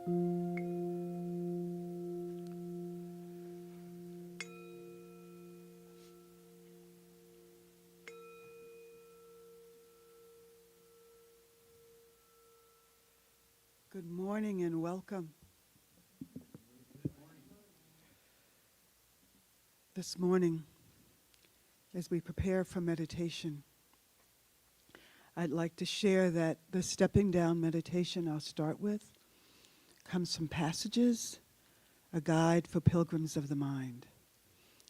Good morning and welcome. This morning, as we prepare for meditation, I'd like to share that the stepping down meditation I'll start with comes from Passages, a guide for pilgrims of the mind.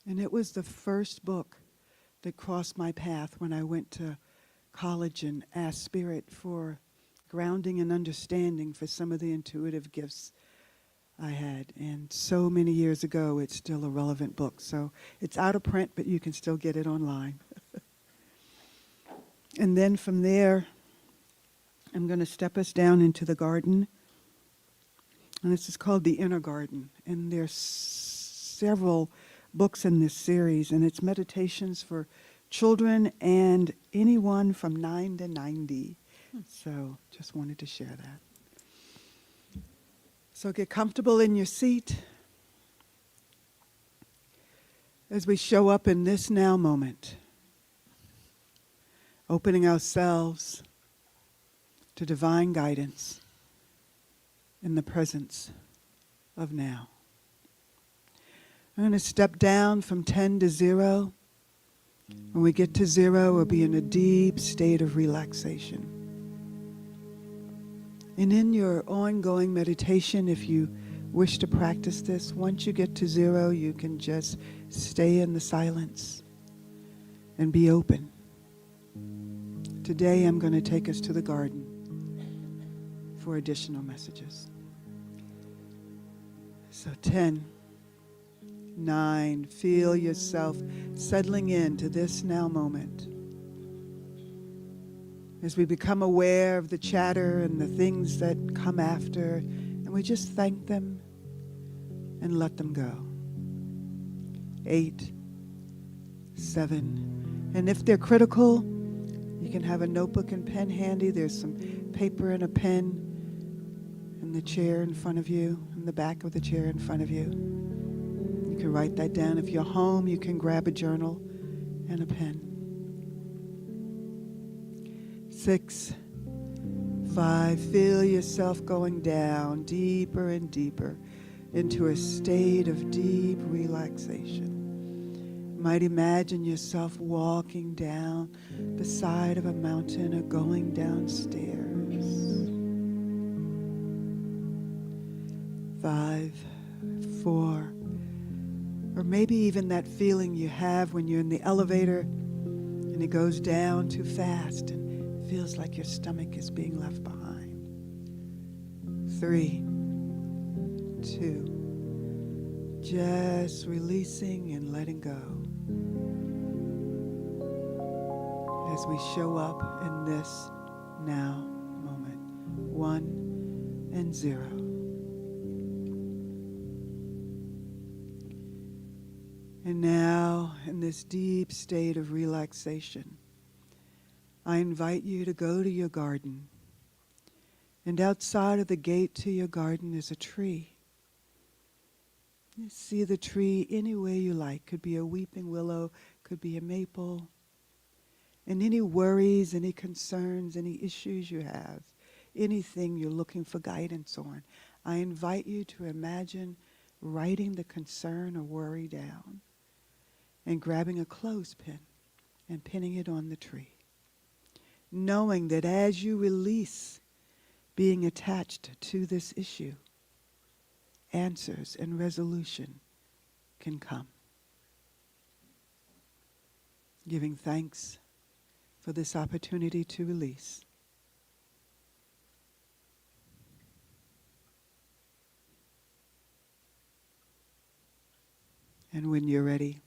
And it was the first book that crossed my path when I went to college and asked Spirit for grounding and understanding for some of the intuitive gifts I had. And so many years ago, it's still a relevant book. So it's out of print, but you can still get it online. And then from there, I'm going to step us down into the garden. And this is called The Inner Garden. And there's several books in this series. And it's meditations for children and anyone from 9 to 90. So just wanted to share that. So get comfortable in your seat as we show up in this now moment, opening ourselves to divine guidance in the presence of now. I'm going to step down from 10 to 0. When we get to 0, we'll be in a deep state of relaxation. And in your ongoing meditation, if you wish to practice this, once you get to 0, you can just stay in the silence and be open. Today, I'm going to take us to the garden for additional messages. So 10, 9, feel yourself settling into this now moment. As we become aware of the chatter and the things that come after, and we just thank them and let them go. 8, 7, and if they're critical, you can have a notebook and pen handy. There's some paper and a pen in the chair in front of you, in the back of the chair in front of you. You can write that down. If you're home, you can grab a journal and a pen. 6, 5, feel yourself going down deeper and deeper into a state of deep relaxation. You might imagine yourself walking down the side of a mountain or going downstairs. 5, 4, or maybe even that feeling you have when you're in the elevator and it goes down too fast and feels like your stomach is being left behind. 3, 2, just releasing and letting go as we show up in this now moment. 1 and 0. And now, in this deep state of relaxation, I invite you to go to your garden. And outside of the gate to your garden is a tree. You see the tree any way you like. Could be a weeping willow, could be a maple. And any worries, any concerns, any issues you have, anything you're looking for guidance on, I invite you to imagine writing the concern or worry down and grabbing a clothespin and pinning it on the tree. Knowing that as you release being attached to this issue, answers and resolution can come. Giving thanks for this opportunity to release. And when you're ready,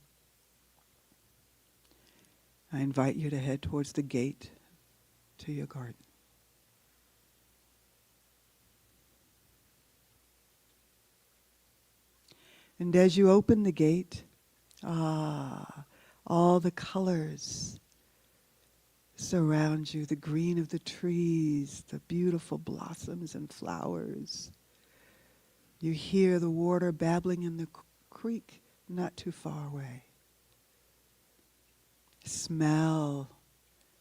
I invite you to head towards the gate to your garden. And as you open the gate, all the colors surround you, the green of the trees, the beautiful blossoms and flowers, You hear the water babbling in the creek not too far away. Smell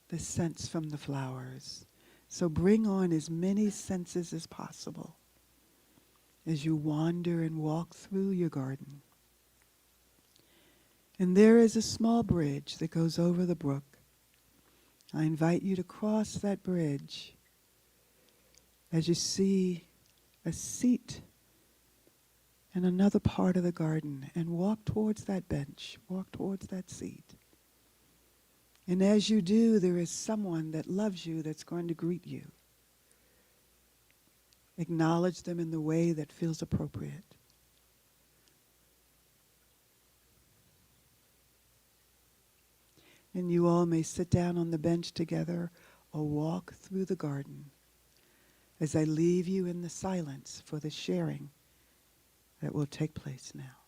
the scents from the flowers. So bring on as many senses as possible as you wander and walk through your garden. And there is a small bridge that goes over the brook. I invite you to cross that bridge as you see a seat in another part of the garden, and walk towards that bench, walk towards that seat. And as you do, there is someone that loves you that's going to greet you. Acknowledge them in the way that feels appropriate. And you all may sit down on the bench together or walk through the garden as I leave you in the silence for the sharing that will take place now.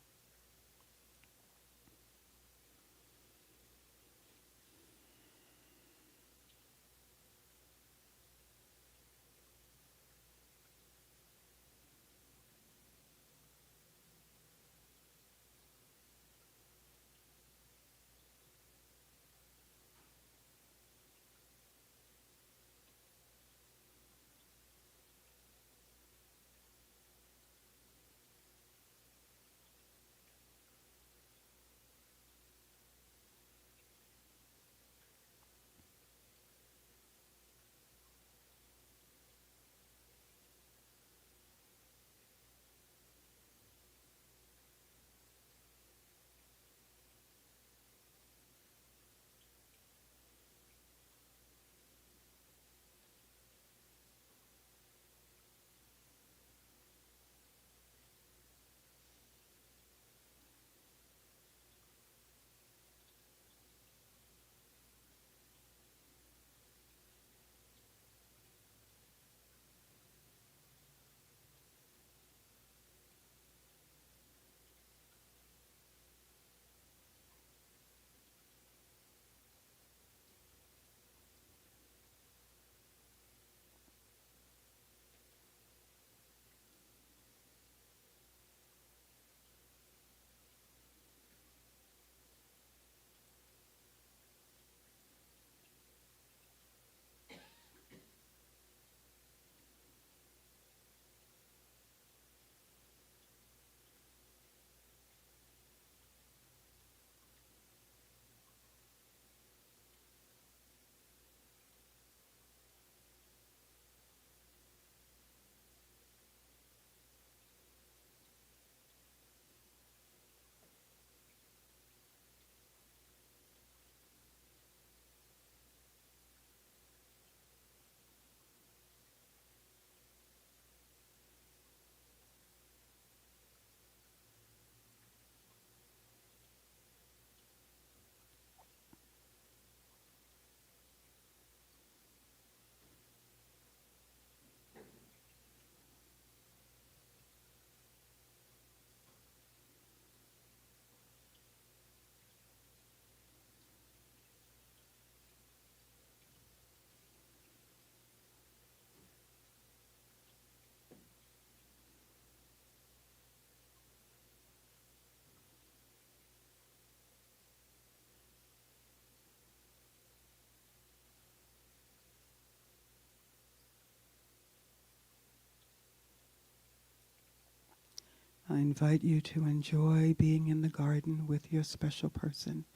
I invite you to enjoy being in the garden with your special person,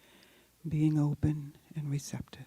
being open and receptive.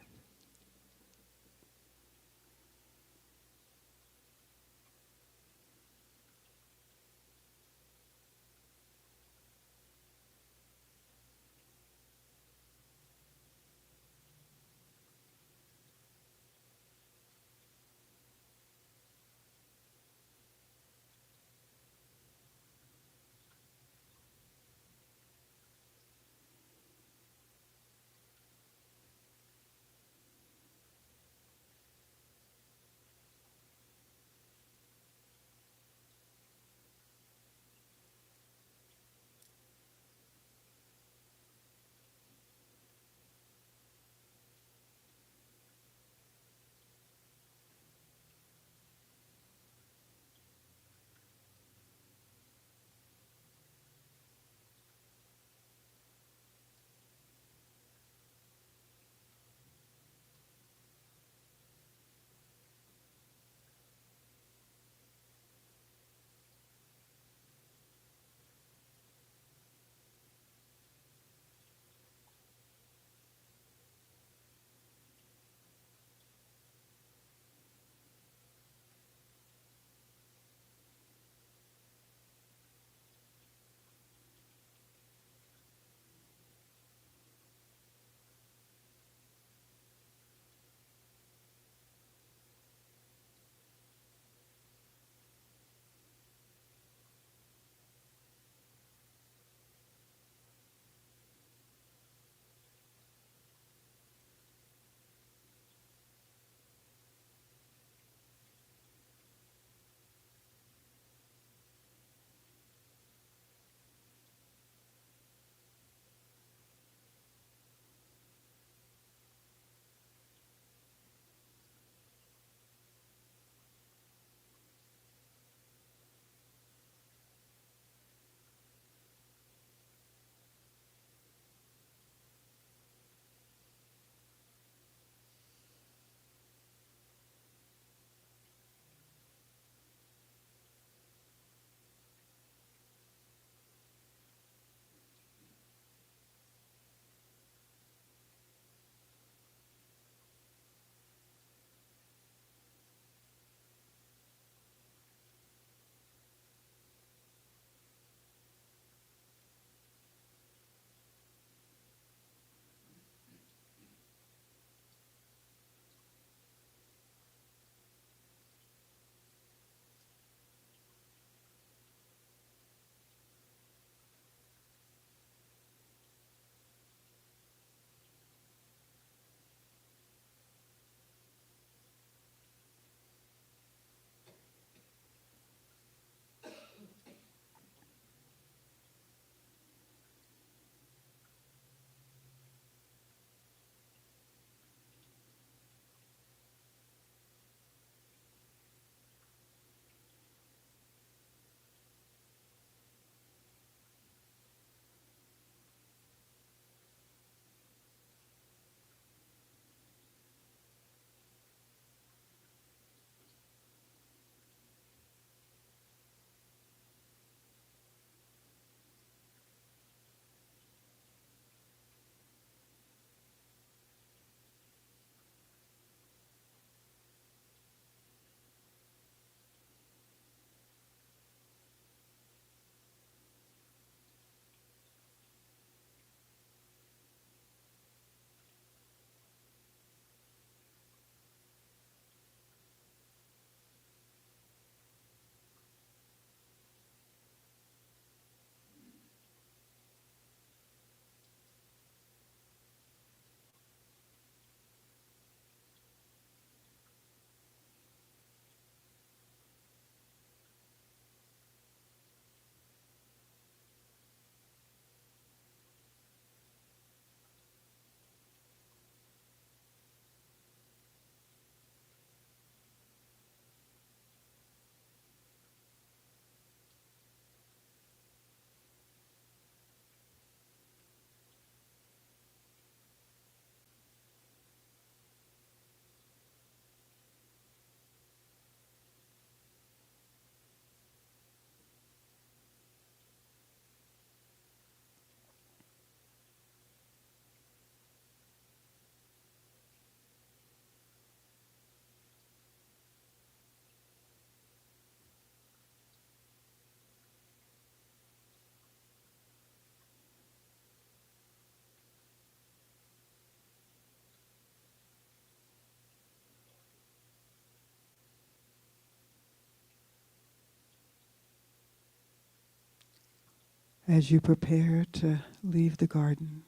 As you prepare to leave the garden,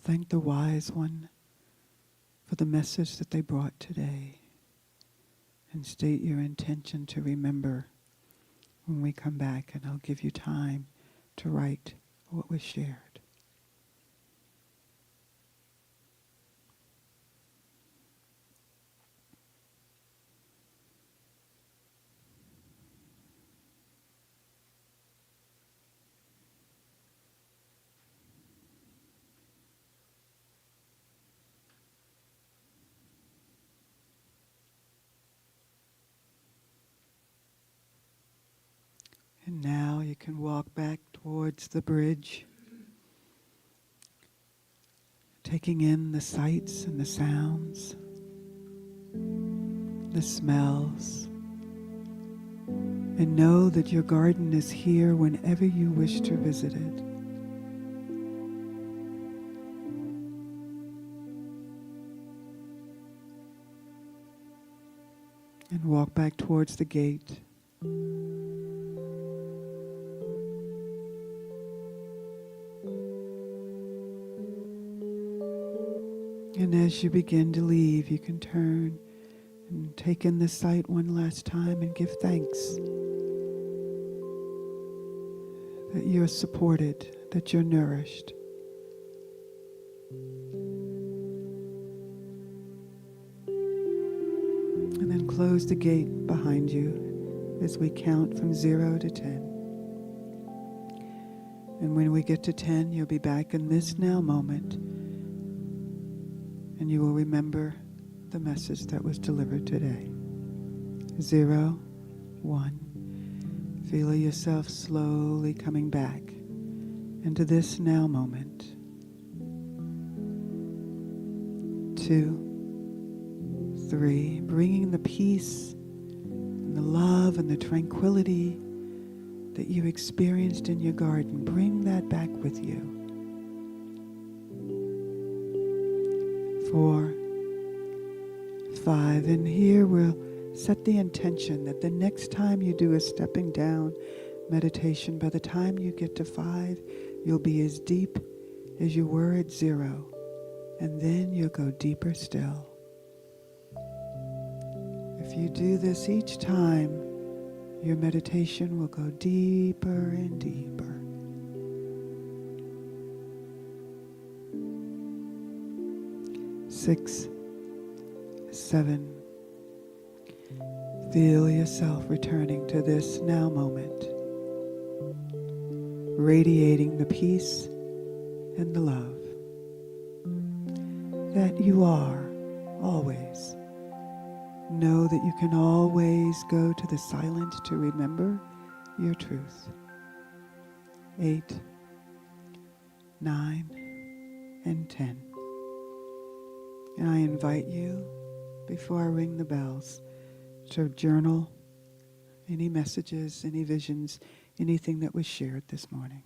thank the wise one for the message that they brought today, and state your intention to remember when we come back, and I'll give you time to write what was shared. And now you can walk back towards the bridge, taking in the sights and the sounds, the smells, and know that your garden is here whenever you wish to visit it. And walk back towards the gate. And as you begin to leave, you can turn and take in the sight one last time and give thanks that you're supported, that you're nourished. And then close the gate behind you as we count from 0 to 10. And when we get to 10, you'll be back in this now moment, and you will remember the message that was delivered today. 0, 1. Feel yourself slowly coming back into this now moment. 2, 3. Bringing the peace and the love and the tranquility that you experienced in your garden. Bring that back with you. 4, 5, and here we'll set the intention that the next time you do a stepping down meditation, by the time you get to 5, you'll be as deep as you were at 0, and then you'll go deeper still. If you do this each time, your meditation will go deeper and deeper. 6, 7. Feel yourself returning to this now moment, radiating the peace and the love that you are always. Know that you can always go to the silent to remember your truth. 8, 9, and 10. And I invite you, before I ring the bells, to journal any messages, any visions, anything that was shared this morning.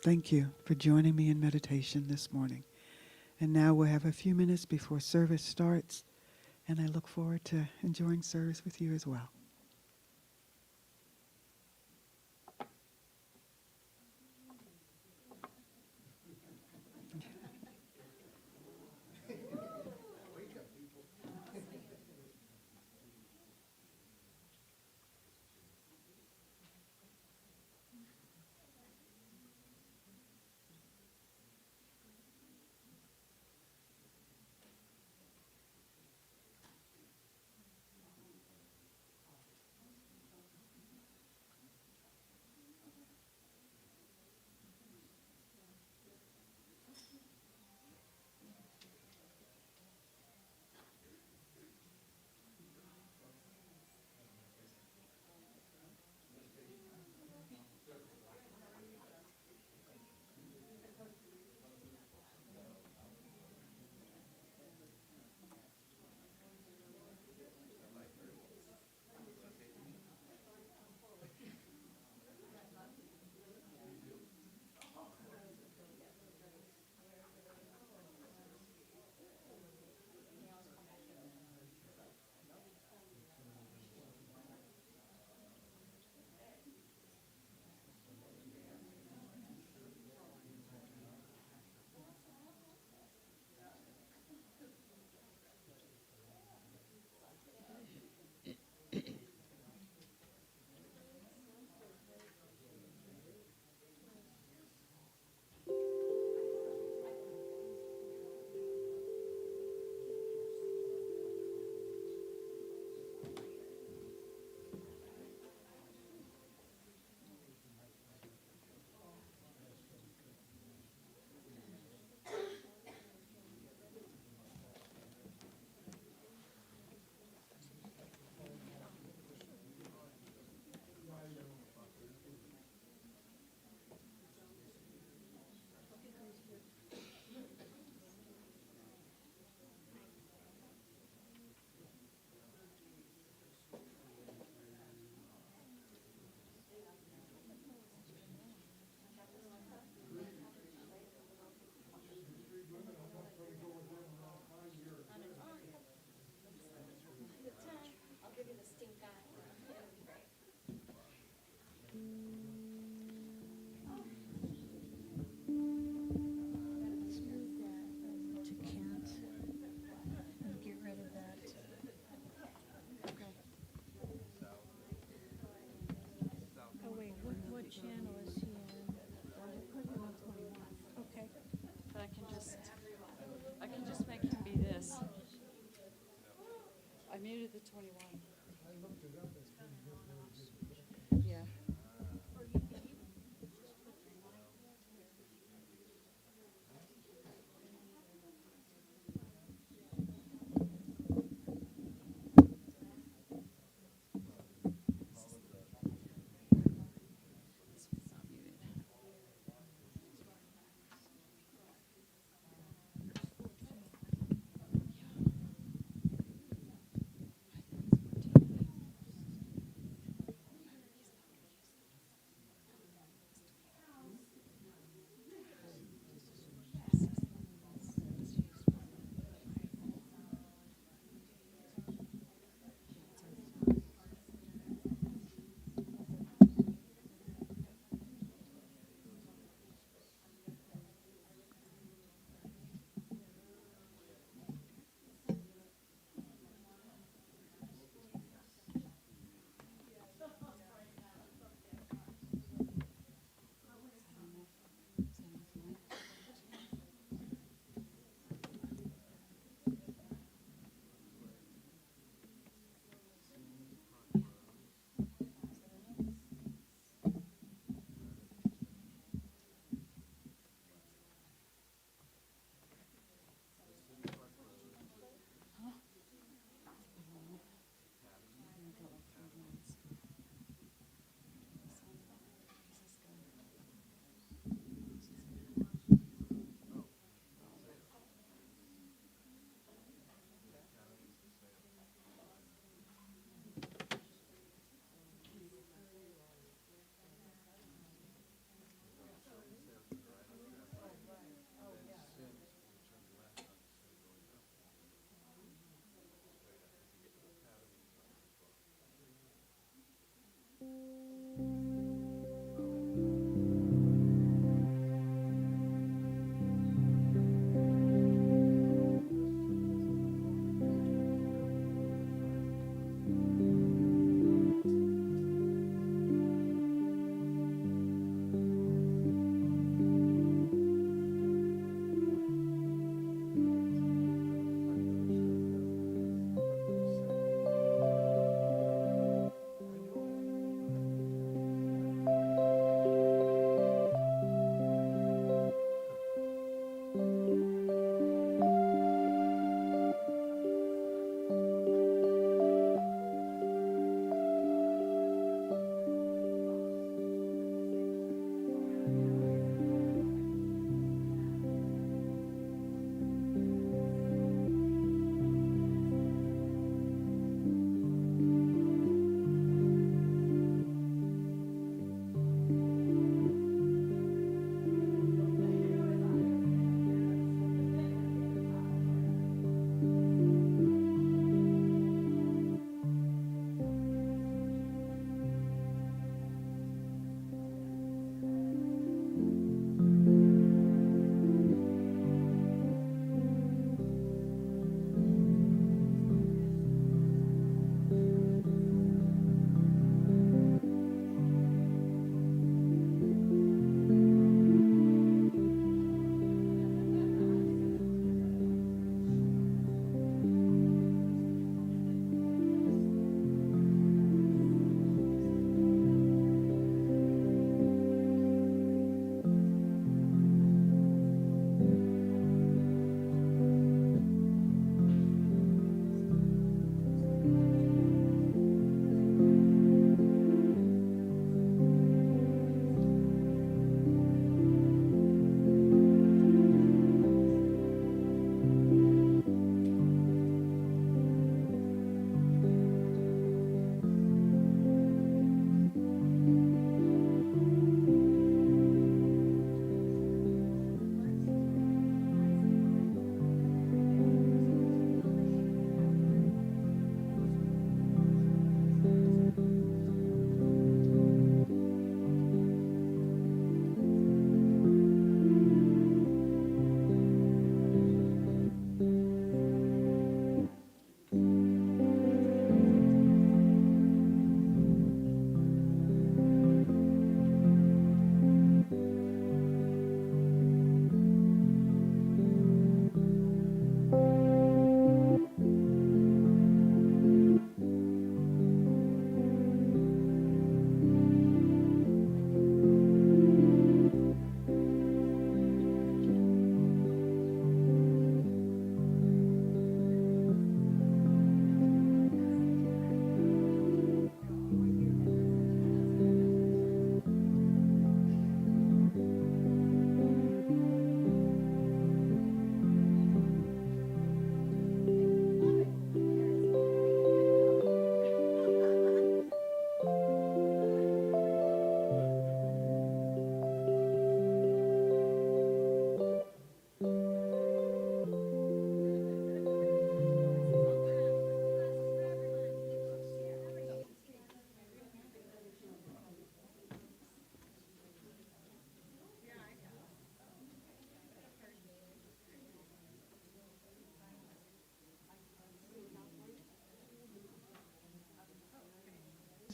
Thank you for joining me in meditation this morning. And now we'll have a few minutes before service starts, and I look forward to enjoying service with you as well. Channel is he in? Okay. But I can just make him be this. I muted the 21. Yeah. This one's not muted.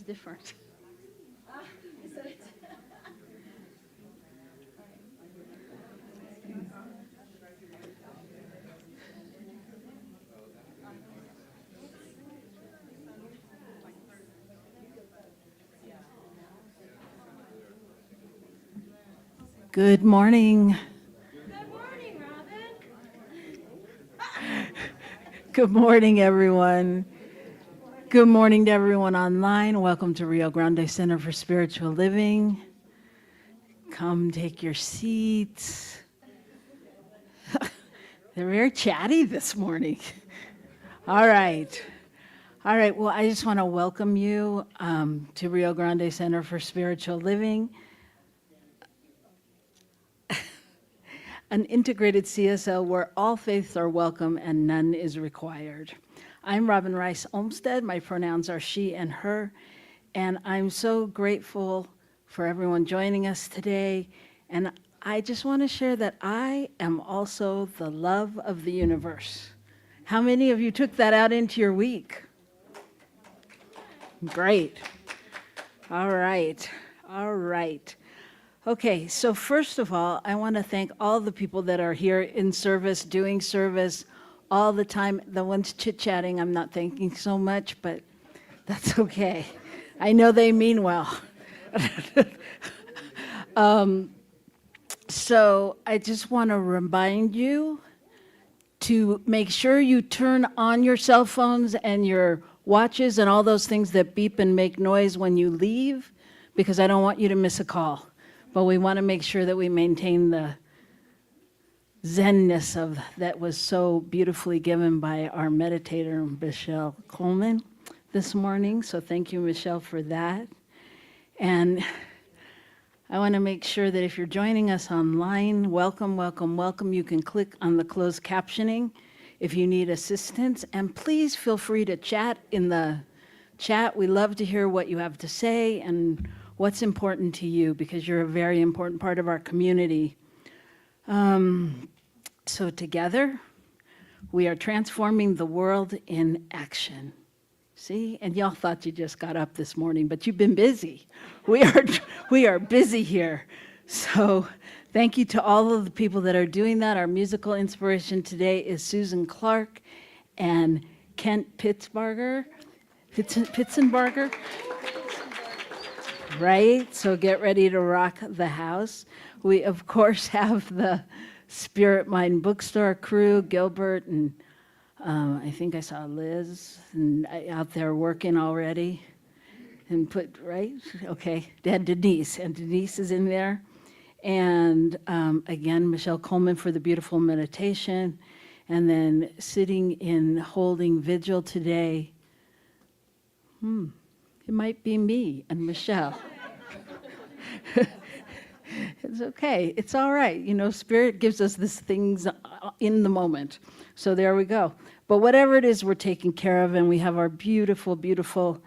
different. Good morning. Good morning, Robin. Good morning, everyone. Good morning to everyone online. Welcome to Rio Grande Center for Spiritual Living. Come take your seats. They're very chatty this morning. All right. All right. Well, I just want to welcome you to Rio Grande Center for Spiritual Living, an integrated CSL where all faiths are welcome and none is required. I'm Robin Rice Olmsted. My pronouns are she and her, and I'm so grateful for everyone joining us today. And I just want to share that I am also the love of the universe. How many of you took that out into your week? Great. All right. All right. Okay, so first of all, I want to thank all the people that are here in service, doing service all the time. The ones chit-chatting, I'm not thanking so much, but that's okay. I know they mean well. So I just want to remind you to make sure you turn on your cell phones and your watches and all those things that beep and make noise when you leave, because I don't want you to miss a call. But we want to make sure that we maintain the zenness of that was so beautifully given by our meditator, Michelle Coleman, this morning. So thank you, Michelle, for that. And I want to make sure that if you're joining us online, welcome, welcome, welcome. You can click on the closed captioning if you need assistance. And please feel free to chat in the chat. We love to hear what you have to say and what's important to you, because you're a very important part of our community. So together, we are transforming the world in action. See, and y'all thought you just got up this morning, but you've been busy. We are busy here. So thank you to all of the people that are doing that. Our musical inspiration today is Susan Clark and Kent Pitzenbarger. Right? So get ready to rock the house. We, of course, have the Spirit Mind Bookstore crew, Gilbert, and I think I saw Liz out there working already. And right? Okay. And Denise is in there. And again, Michelle Coleman for the beautiful meditation. And then sitting in holding vigil today, it might be me and Michelle. It's okay. It's all right. You know, Spirit gives us these things in the moment. So there we go. But whatever it is, we're taking care of, and we have our beautiful, beautiful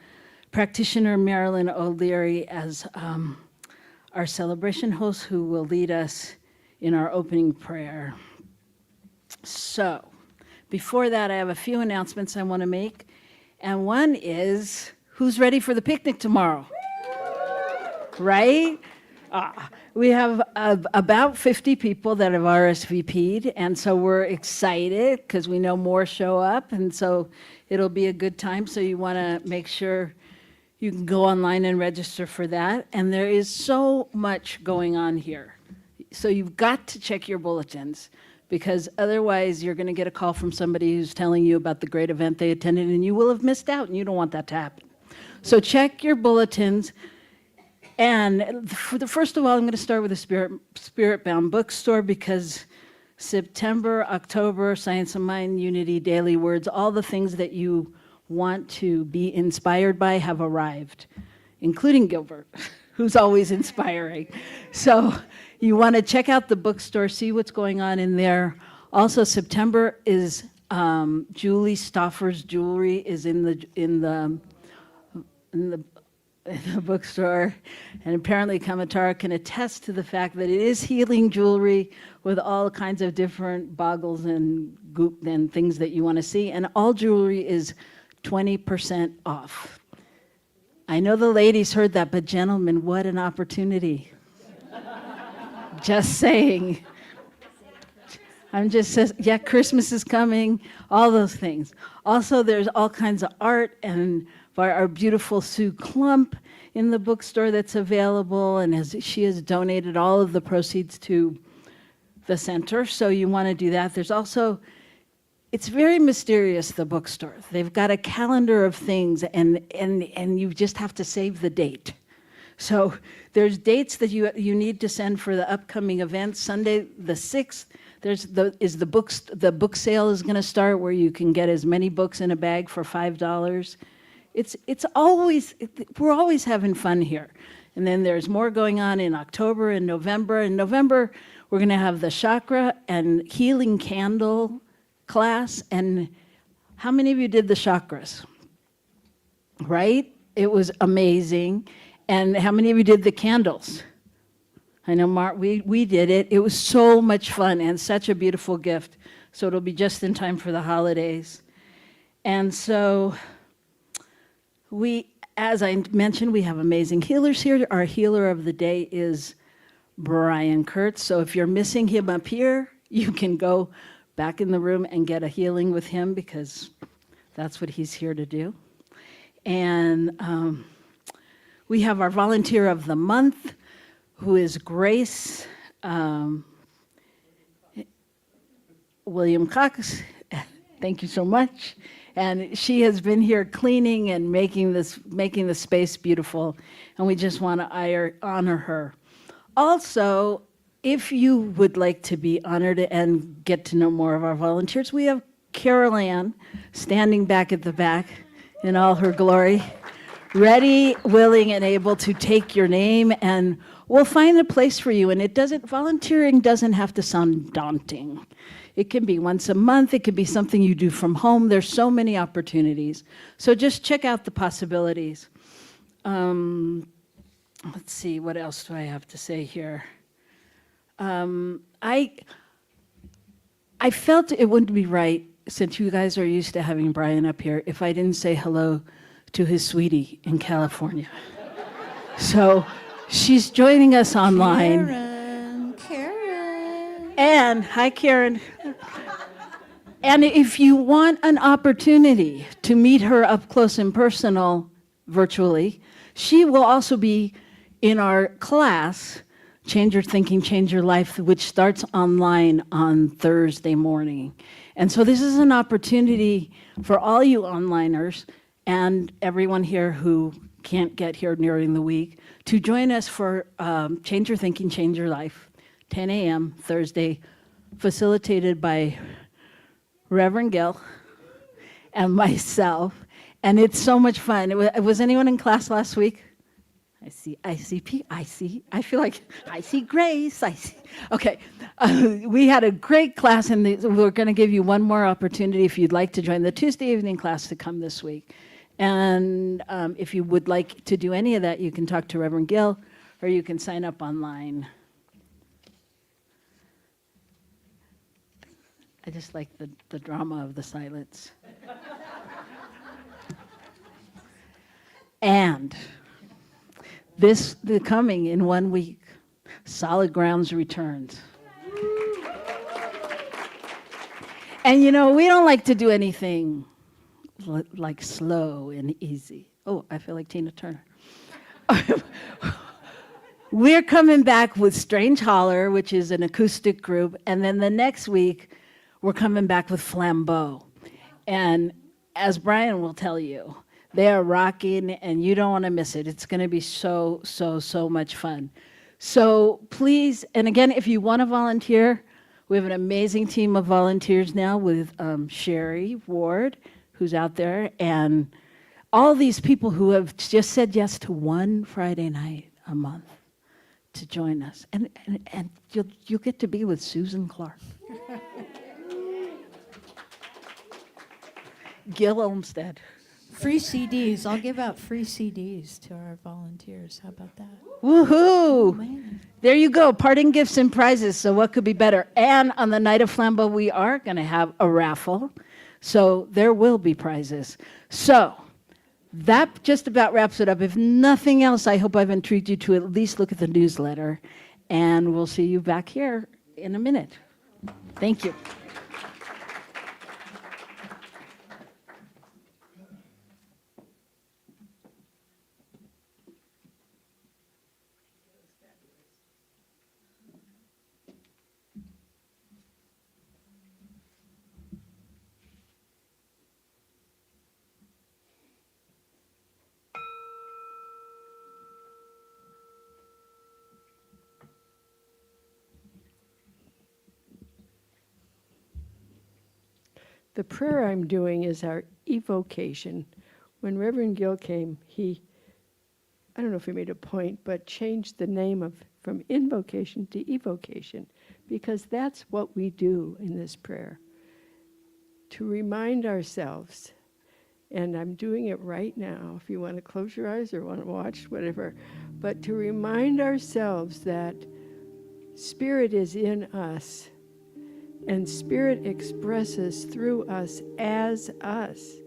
practitioner, Marilyn O'Leary, as our celebration host, who will lead us in our opening prayer. So before that, I have a few announcements I want to make. And one is, who's ready for the picnic tomorrow? Right? We have about 50 people that have RSVP'd, and so we're excited because we know more show up, and so it'll be a good time. So you want to make sure you can go online and register for that. And there is so much going on here. So you've got to check your bulletins, because otherwise you're going to get a call from somebody who's telling you about the great event they attended, and you will have missed out, and you don't want that to happen. So check your bulletins. And first of all, I'm going to start with the Spirit-Bound Bookstore, because September, October, Science of Mind, Unity, Daily Words, all the things that you want to be inspired by have arrived, including Gilbert, who's always inspiring. So you want to check out the bookstore, see what's going on in there. Also, September is Julie Stauffer's jewelry is in the bookstore, and apparently Kamatara can attest to the fact that it is healing jewelry with all kinds of different boggles and goop and things that you want to see, and all jewelry is 20% off. I know the ladies heard that, but gentlemen, what an opportunity. Just saying. I'm just says, yeah, Christmas is coming, all those things. Also, there's all kinds of art and by our beautiful Sue Klump in the bookstore that's available, and she has donated all of the proceeds to the center, so you want to do that. There's also, it's very mysterious, the bookstore. They've got a calendar of things, and you just have to save the date. So there's dates that you need to send for the upcoming events. Sunday the 6th, the book sale is going to start where you can get as many books in a bag for $5. We're always having fun here. And then there's more going on in October and November. In November, we're going to have the chakra and healing candle class. And how many of you did the chakras? Right? It was amazing. And how many of you did the candles? I know, Mark, we did it. It was so much fun and such a beautiful gift. So it'll be just in time for the holidays. And so as I mentioned, we have amazing healers here. Our healer of the day is Brian Kurtz. So if you're missing him up here, you can go back in the room and get a healing with him because that's what he's here to do. And we have our volunteer of the month, who is Grace William Cox. Thank you so much. And she has been here cleaning and making the space beautiful, and we just want to honor her. Also, if you would like to be honored and get to know more of our volunteers, we have Carol Ann standing back at the back in all her glory, ready, willing, and able to take your name, and we'll find a place for you. And volunteering doesn't have to sound daunting. It can be once a month. It could be something you do from home. There's so many opportunities. So just check out the possibilities. Let's see, what else do I have to say here? I felt it wouldn't be right, since you guys are used to having Brian up here, if I didn't say hello to his sweetie in California. So she's joining us online. Karen. And, hi Karen. And if you want an opportunity to meet her up close and personal virtually, she will also be in our class, Change Your Thinking, Change Your Life, which starts online on Thursday morning. And so this is an opportunity for all you onliners and everyone here who can't get here during the week to join us for Change Your Thinking, Change Your Life, 10 a.m. Thursday, facilitated by Reverend Gill and myself. And it's so much fun. Was anyone in class last week? I see Grace, Okay, we had a great class, and we're going to give you one more opportunity if you'd like to join the Tuesday evening class to come this week. And if you would like to do any of that, you can talk to Reverend Gill, or you can sign up online. I just like the drama of the silence. And the coming in 1 week, Solid Grounds returns. And we don't like to do anything like slow and easy. Oh, I feel like Tina Turner. We're coming back with Strange Holler, which is an acoustic group, and then the next week, we're coming back with Flambeau. And as Brian will tell you, they are rocking, and you don't want to miss it. It's going to be so, so, so much fun. So please, and again, if you want to volunteer, we have an amazing team of volunteers now with Sherry Ward, who's out there, and all these people who have just said yes to one Friday night a month to join us. And you'll get to be with Susan Clark. Gil Olmsted. Free CDs. I'll give out free CDs to our volunteers. How about that? Woohoo! Man. There you go, parting gifts and prizes, so what could be better? And on the night of Flambeau, we are going to have a raffle, so there will be prizes. So, That just about wraps it up. If nothing else, I hope I've intrigued you to at least look at the newsletter, and we'll see you back here in a minute. Thank you. The prayer I'm doing is our evocation. When Reverend Gill came, I don't know if he made a point, but changed the name from invocation to evocation, because that's what we do in this prayer. To remind ourselves, and I'm doing it right now, if you want to close your eyes or want to watch, whatever, but to remind ourselves that Spirit is in us, and Spirit expresses through us as us.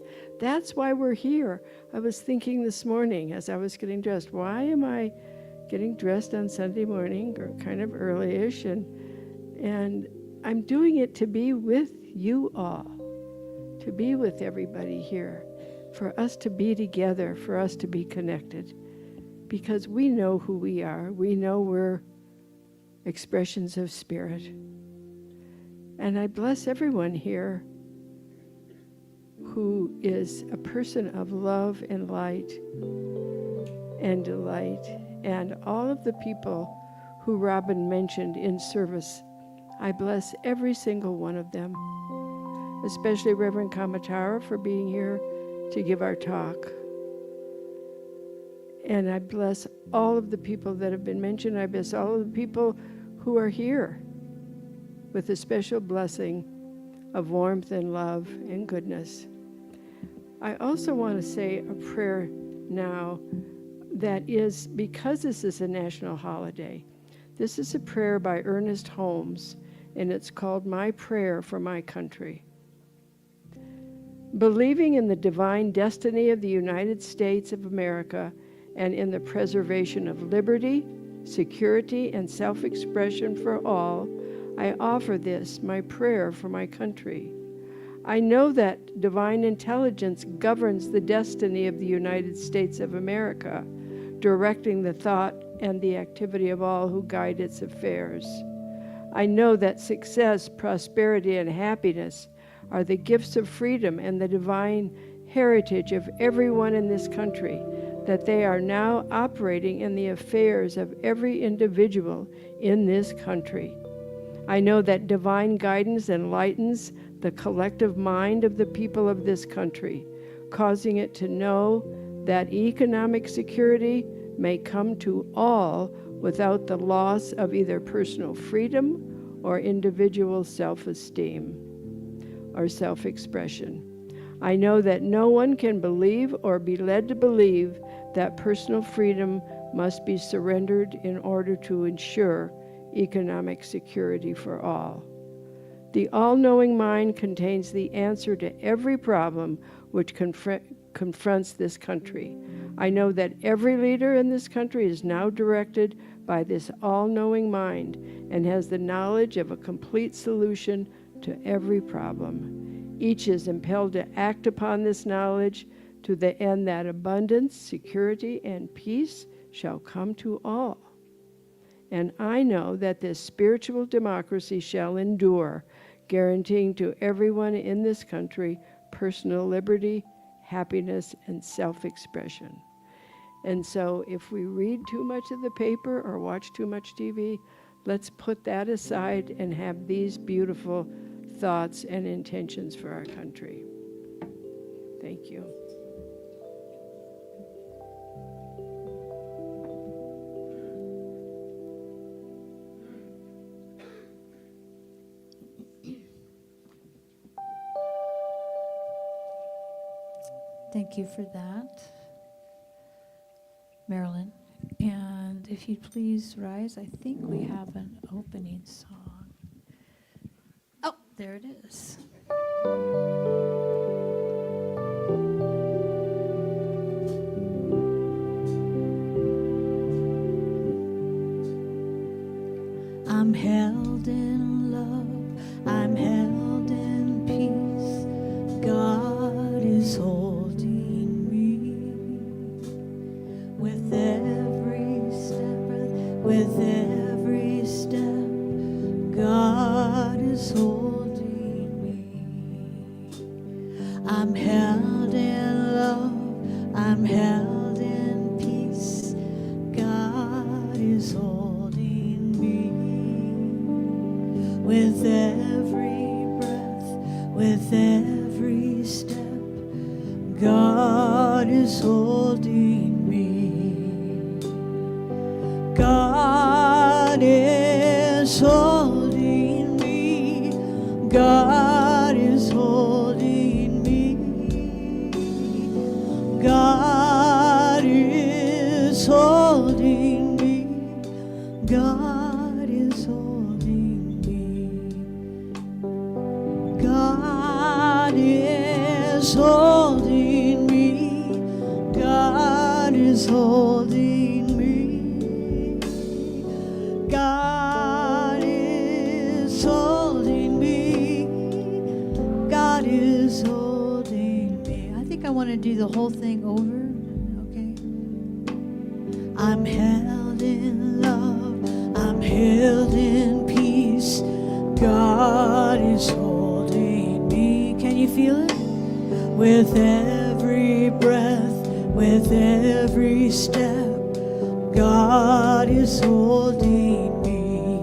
That's why we're here. I was thinking this morning as I was getting dressed, why am I getting dressed on Sunday morning, or kind of early-ish, and I'm doing it to be with you all, to be with everybody here, for us to be together, for us to be connected, because we know who we are. We know we're expressions of Spirit. And I bless everyone here who is a person of love and light and delight, and all of the people who Robin mentioned in service. I bless every single one of them, especially Reverend Kamatara for being here to give our talk. And I bless all of the people that have been mentioned. I bless all of the people who are here with a special blessing of warmth and love and goodness. I also want to say a prayer now that is, because this is a national holiday, this is a prayer by Ernest Holmes, and it's called My Prayer for My Country. Believing in the divine destiny of the United States of America and in the preservation of liberty, security, and self-expression for all, I offer this, my prayer for my country. I know that divine intelligence governs the destiny of the United States of America, directing the thought and the activity of all who guide its affairs. I know that success, prosperity, and happiness are the gifts of freedom and the divine heritage of everyone in this country, that they are now operating in the affairs of every individual in this country. I know that divine guidance enlightens the collective mind of the people of this country, causing it to know that economic security may come to all without the loss of either personal freedom or individual self-esteem or self-expression. I know that no one can believe or be led to believe that personal freedom must be surrendered in order to ensure economic security for all. The all-knowing mind contains the answer to every problem which confronts this country. I know that every leader in this country is now directed by this all-knowing mind and has the knowledge of a complete solution to every problem. Each is impelled to act upon this knowledge to the end that abundance, security, and peace shall come to all. And I know that this spiritual democracy shall endure, guaranteeing to everyone in this country personal liberty, happiness, and self-expression. And so if we read too much of the paper or watch too much TV, let's put that aside and have these beautiful thoughts and intentions for our country. Thank you. Thank you for that, Marilyn. And if you'd please rise, I think we have an opening song. Oh, there it is. God is holding me. God is holding me. God is holding me. God is holding me. God is holding me. God is holding me. God is holding me. God is holding me. God is holding me. I think I want to do the whole thing over. Okay. I'm held in love. I'm held in peace. God is holding me. Can you feel it? With every breath, with every step, God is holding me.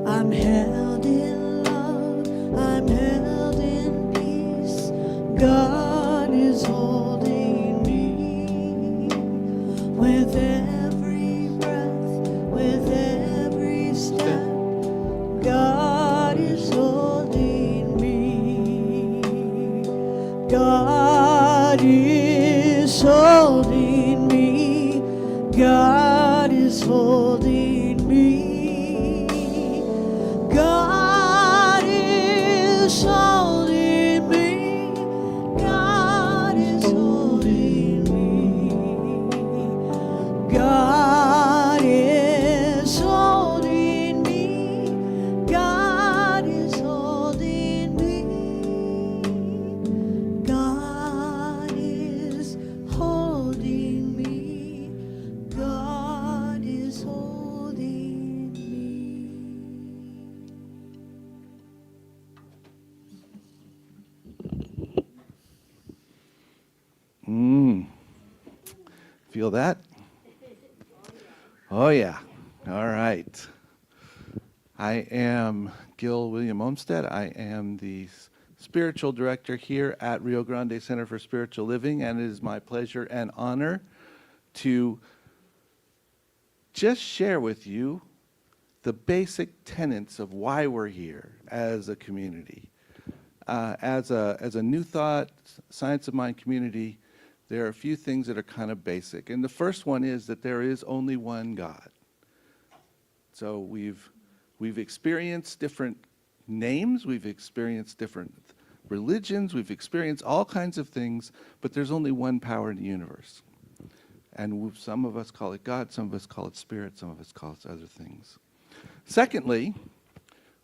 I'm held in love, I'm held in peace. God is holding me. With every breath, with every step, God is holding me. God is holding me. God is holding me. God is holding me. God is holding me. God is holding me. God is holding me. God is holding me. God is holding me. Feel that? Oh, yeah. All right. I am Gil William Olmsted. I am the spiritual director here at Rio Grande Center for Spiritual Living, and it is my pleasure and honor to just share with you the basic tenets of why we're here as a community. As a New Thought, Science of Mind community, there are a few things that are kind of basic. And the first one is that there is only one God. So we've experienced different names, we've experienced different religions, we've experienced all kinds of things, but there's only one power in the universe. And some of us call it God, some of us call it spirit, some of us call it other things. Secondly,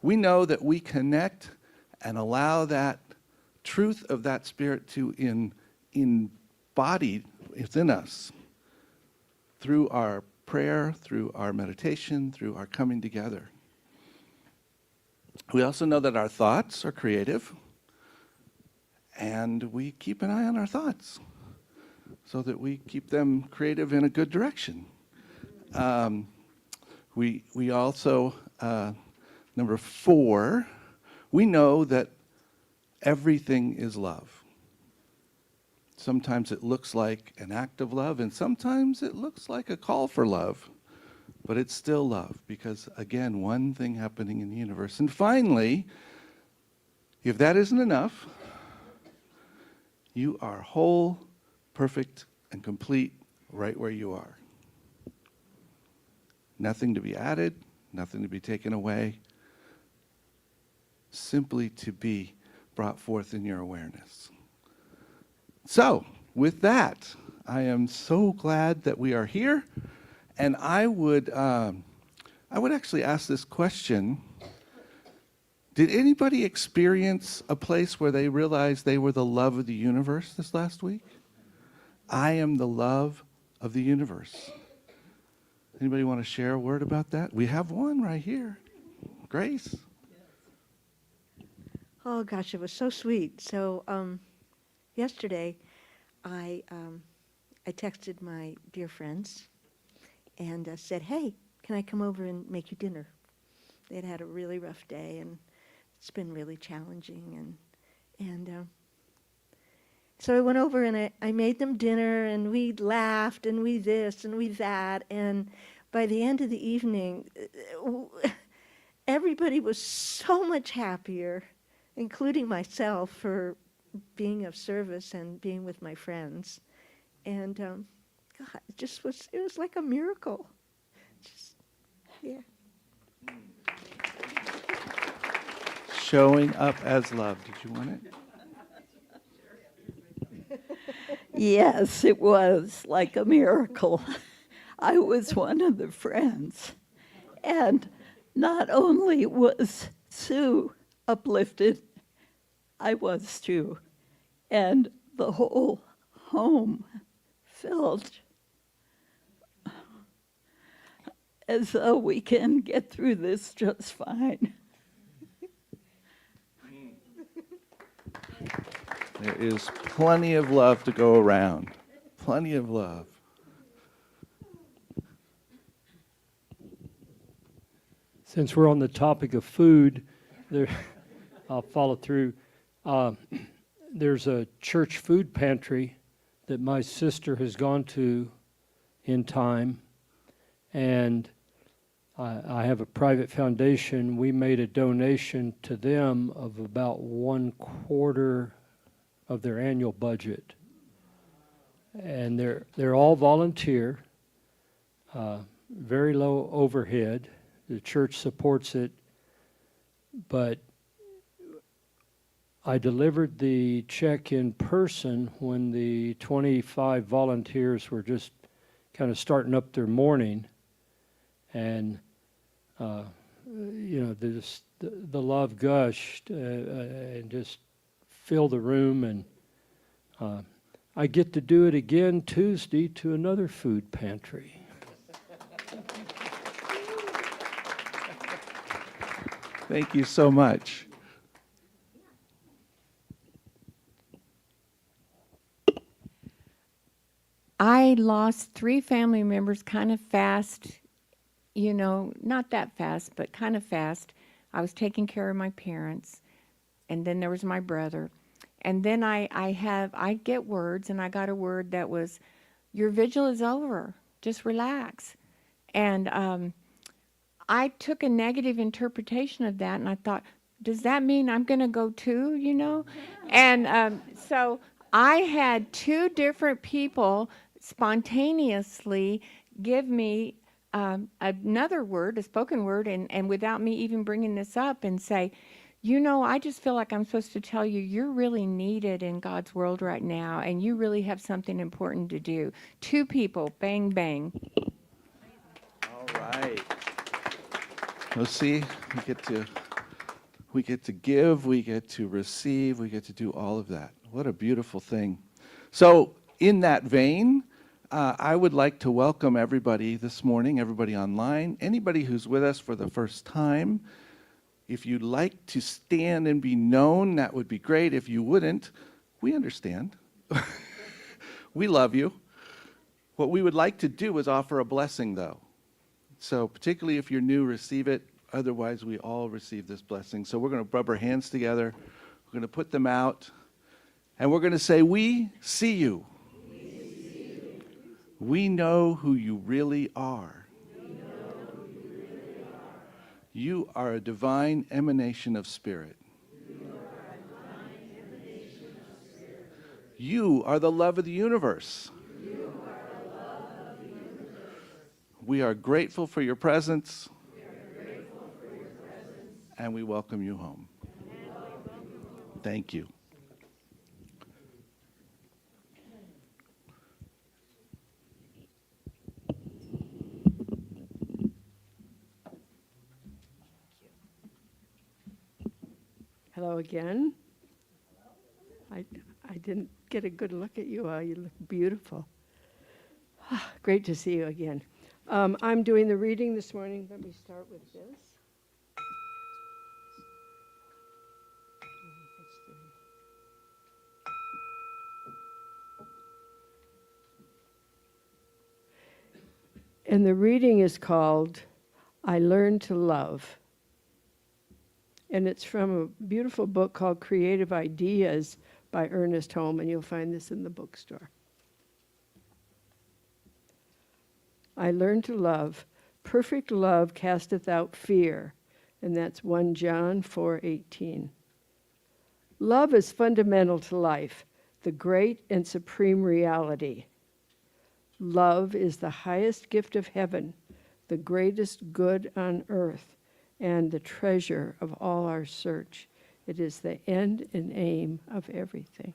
we know that we connect and allow that truth of that spirit to embody within us through our prayer, through our meditation, through our coming together. We also know that our thoughts are creative, and we keep an eye on our thoughts so that we keep them creative in a good direction. We also, number 4, we know that everything is love. Sometimes it looks like an act of love, and sometimes it looks like a call for love, but it's still love because, again, one thing happening in the universe. And finally, if that isn't enough, you are whole, perfect, and complete right where you are. Nothing to be added, nothing to be taken away, simply to be brought forth in your awareness. So, with that, I am so glad that we are here, and I would actually ask this question. Did anybody experience a place where they realized they were the love of the universe this last week? I am the love of the universe. Anybody want to share a word about that? We have one right here. Grace. Oh gosh, it was so sweet. So yesterday, I texted my dear friends and said, "Hey, can I come over and make you dinner?" They'd had a really rough day, and it's been really challenging. And So I went over and I made them dinner, and we laughed, and we this, and we that. And by the end of the evening, everybody was so much happier, including myself, for being of service and being with my friends. And God, it was like a miracle. Just, yeah. Showing up as love. Did you want it? Yes, it was like a miracle. I was one of the friends. And not only was Sue uplifted, I was too. And the whole home felt as though we can get through this just fine. There is plenty of love to go around. Plenty of love. Since we're on the topic of food, I'll follow through. There's a church food pantry that my sister has gone to in time, and I have a private foundation. We made a donation to them of about 1/4 of their annual budget, and they're all volunteer, very low overhead. The church supports it, but I delivered the check in person when the 25 volunteers were just kind of starting up their morning, and the love gushed and just filled the room. And I get to do it again Tuesday to another food pantry. Thank you so much. I lost 3 family members kind of fast, not that fast, but kind of fast. I was taking care of my parents, and then there was my brother. And then I get words, and I got a word that was, your vigil is over, just relax. And I took a negative interpretation of that, and I thought, does that mean I'm going to go too, And so I had 2 different people spontaneously give me another word, a spoken word, and without me even bringing this up, and say, I just feel like I'm supposed to tell you you're really needed in God's world right now, and you really have something important to do. 2 people, bang, bang. All right. Well, see, we get to give, we get to receive, we get to do all of that. What a beautiful thing. So, in that vein, I would like to welcome everybody this morning, everybody online, anybody who's with us for the first time. If you'd like to stand and be known, that would be great. If you wouldn't, we understand. We love you. What we would like to do is offer a blessing, though. So particularly if you're new, receive it. Otherwise, we all receive this blessing. So we're going to rub our hands together. We're going to put them out. And we're going to say, we see you. We know who you really are. You are a divine emanation of spirit. You are the love of the universe. We are grateful for your presence. And we welcome you home. Thank you. Hello again. I didn't get a good look at you. You look beautiful. Great to see you again. I'm doing the reading this morning. Let me start with this. And the reading is called I Learned to Love. And it's from a beautiful book called Creative Ideas by Ernest Holm, and you'll find this in the bookstore. I learned to love. Perfect love casteth out fear. And that's 1 John 4:18. Love is fundamental to life, the great and supreme reality. Love is the highest gift of heaven, the greatest good on earth, and the treasure of all our search. It is the end and aim of everything.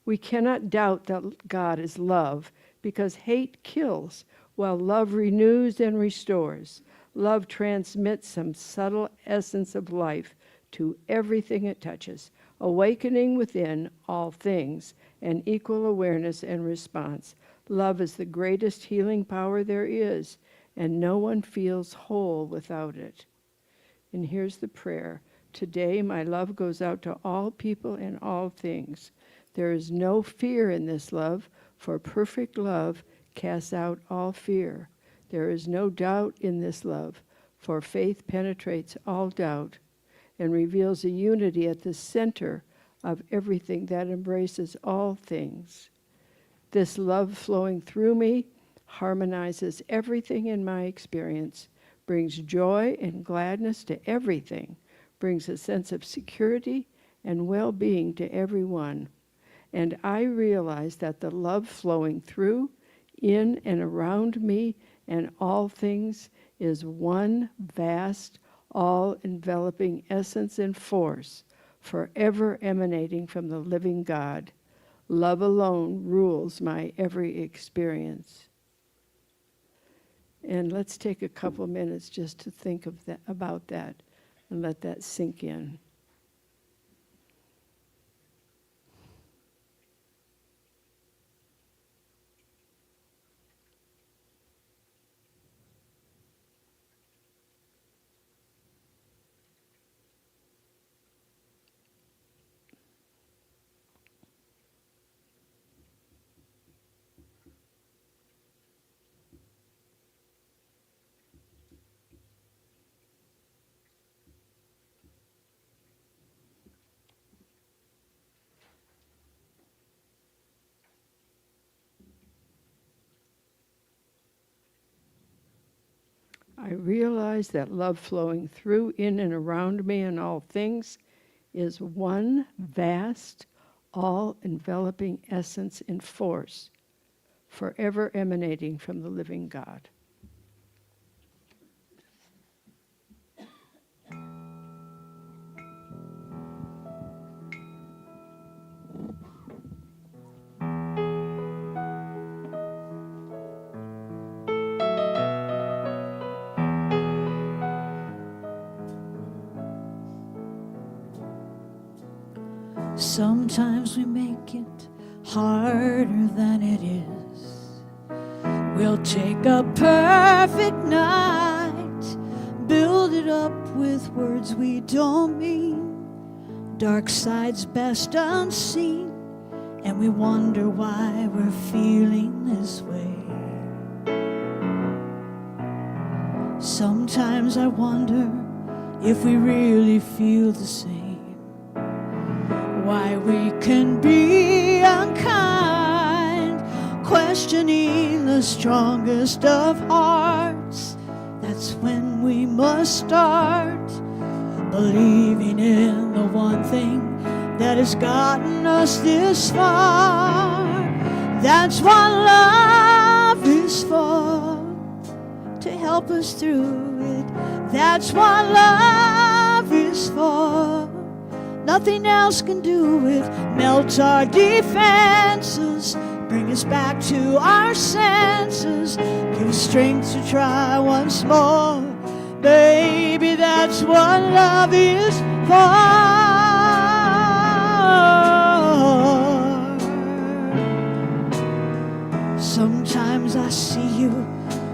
We cannot doubt that God is love, because hate kills, while love renews and restores. Love transmits some subtle essence of life to everything it touches, awakening within all things an equal awareness and response. Love is the greatest healing power there is, and no one feels whole without it. And here's the prayer. Today my love goes out to all people and all things. There is no fear in this love, for perfect love casts out all fear. There is no doubt in this love, for faith penetrates all doubt and reveals a unity at the center of everything that embraces all things. This love flowing through me harmonizes everything in my experience, brings joy and gladness to everything, brings a sense of security and well-being to everyone. And I realize that the love flowing through, in and around me and all things is one vast, all-enveloping essence and force, forever emanating from the living God. Love alone rules my every experience. And let's take a couple minutes just to think of that, about that, and let that sink in. I realize that love flowing through, in, and around me and all things is one vast, all-enveloping essence and force, forever emanating from the living God. Sometimes we make it harder than it is. We'll take a perfect night, build it up with words we don't mean, dark sides best unseen, and we wonder why we're feeling this way. Sometimes I wonder if we really feel the same. Why we can be unkind, questioning the strongest of hearts. That's when we must start believing in the one thing that has gotten us this far. That's what love is for, to help us through it. That's what love is for. Nothing else can do it. Melt our defenses, bring us back to our senses, give us strength to try once more. Baby, that's what love is for. Sometimes I see you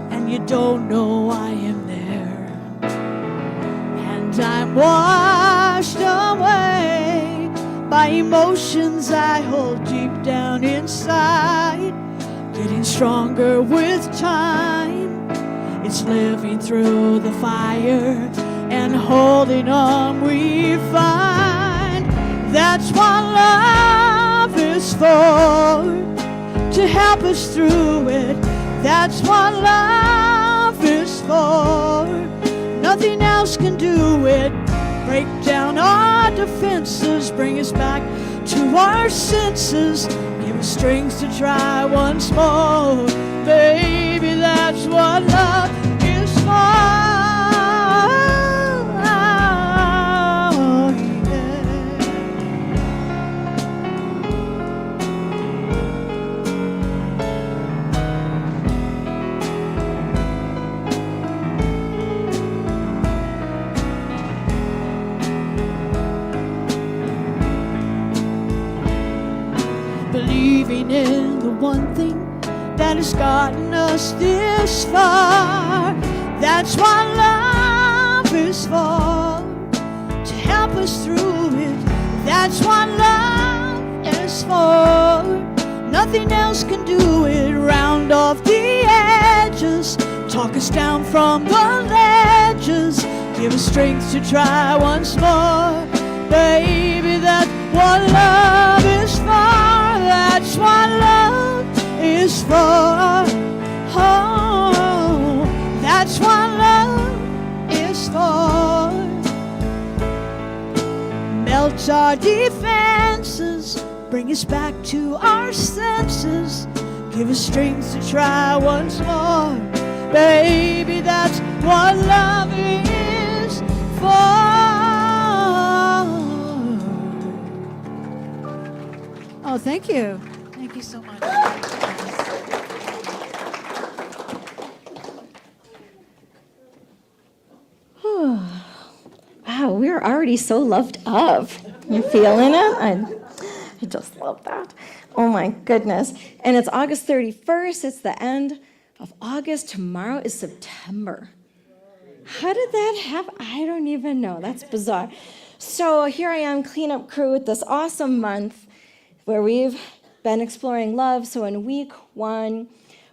and you don't know I am there, and I'm washed away by emotions I hold deep down inside, getting stronger with time. It's living through the fire and holding on we find. That's what love is for, to help us through it. That's what love is for. Nothing else can do it. Break down our defenses, bring us back to our senses, give us strength to try once more. Baby, that's what love is for. Believing in the one thing that has gotten us this far. That's what love is for, to help us through it. That's what love is for. Nothing else can do it. Round off the edges, talk us down from the ledges, give us strength to try once more. Baby, that's what love is for. That's what love is for. Oh, that's what love is for. Melt our defenses, bring us back to our senses, give us strength to try once more. Baby, that's what love is for. Oh, thank you. Thank you so much. Wow, we're already so loved up. You feeling it? I just love that. Oh my goodness. And it's August 31st. It's the end of August. Tomorrow is September. How did that happen? I don't even know. That's bizarre. So here I am, cleanup crew, with this awesome month where we've been exploring love. So in week 1,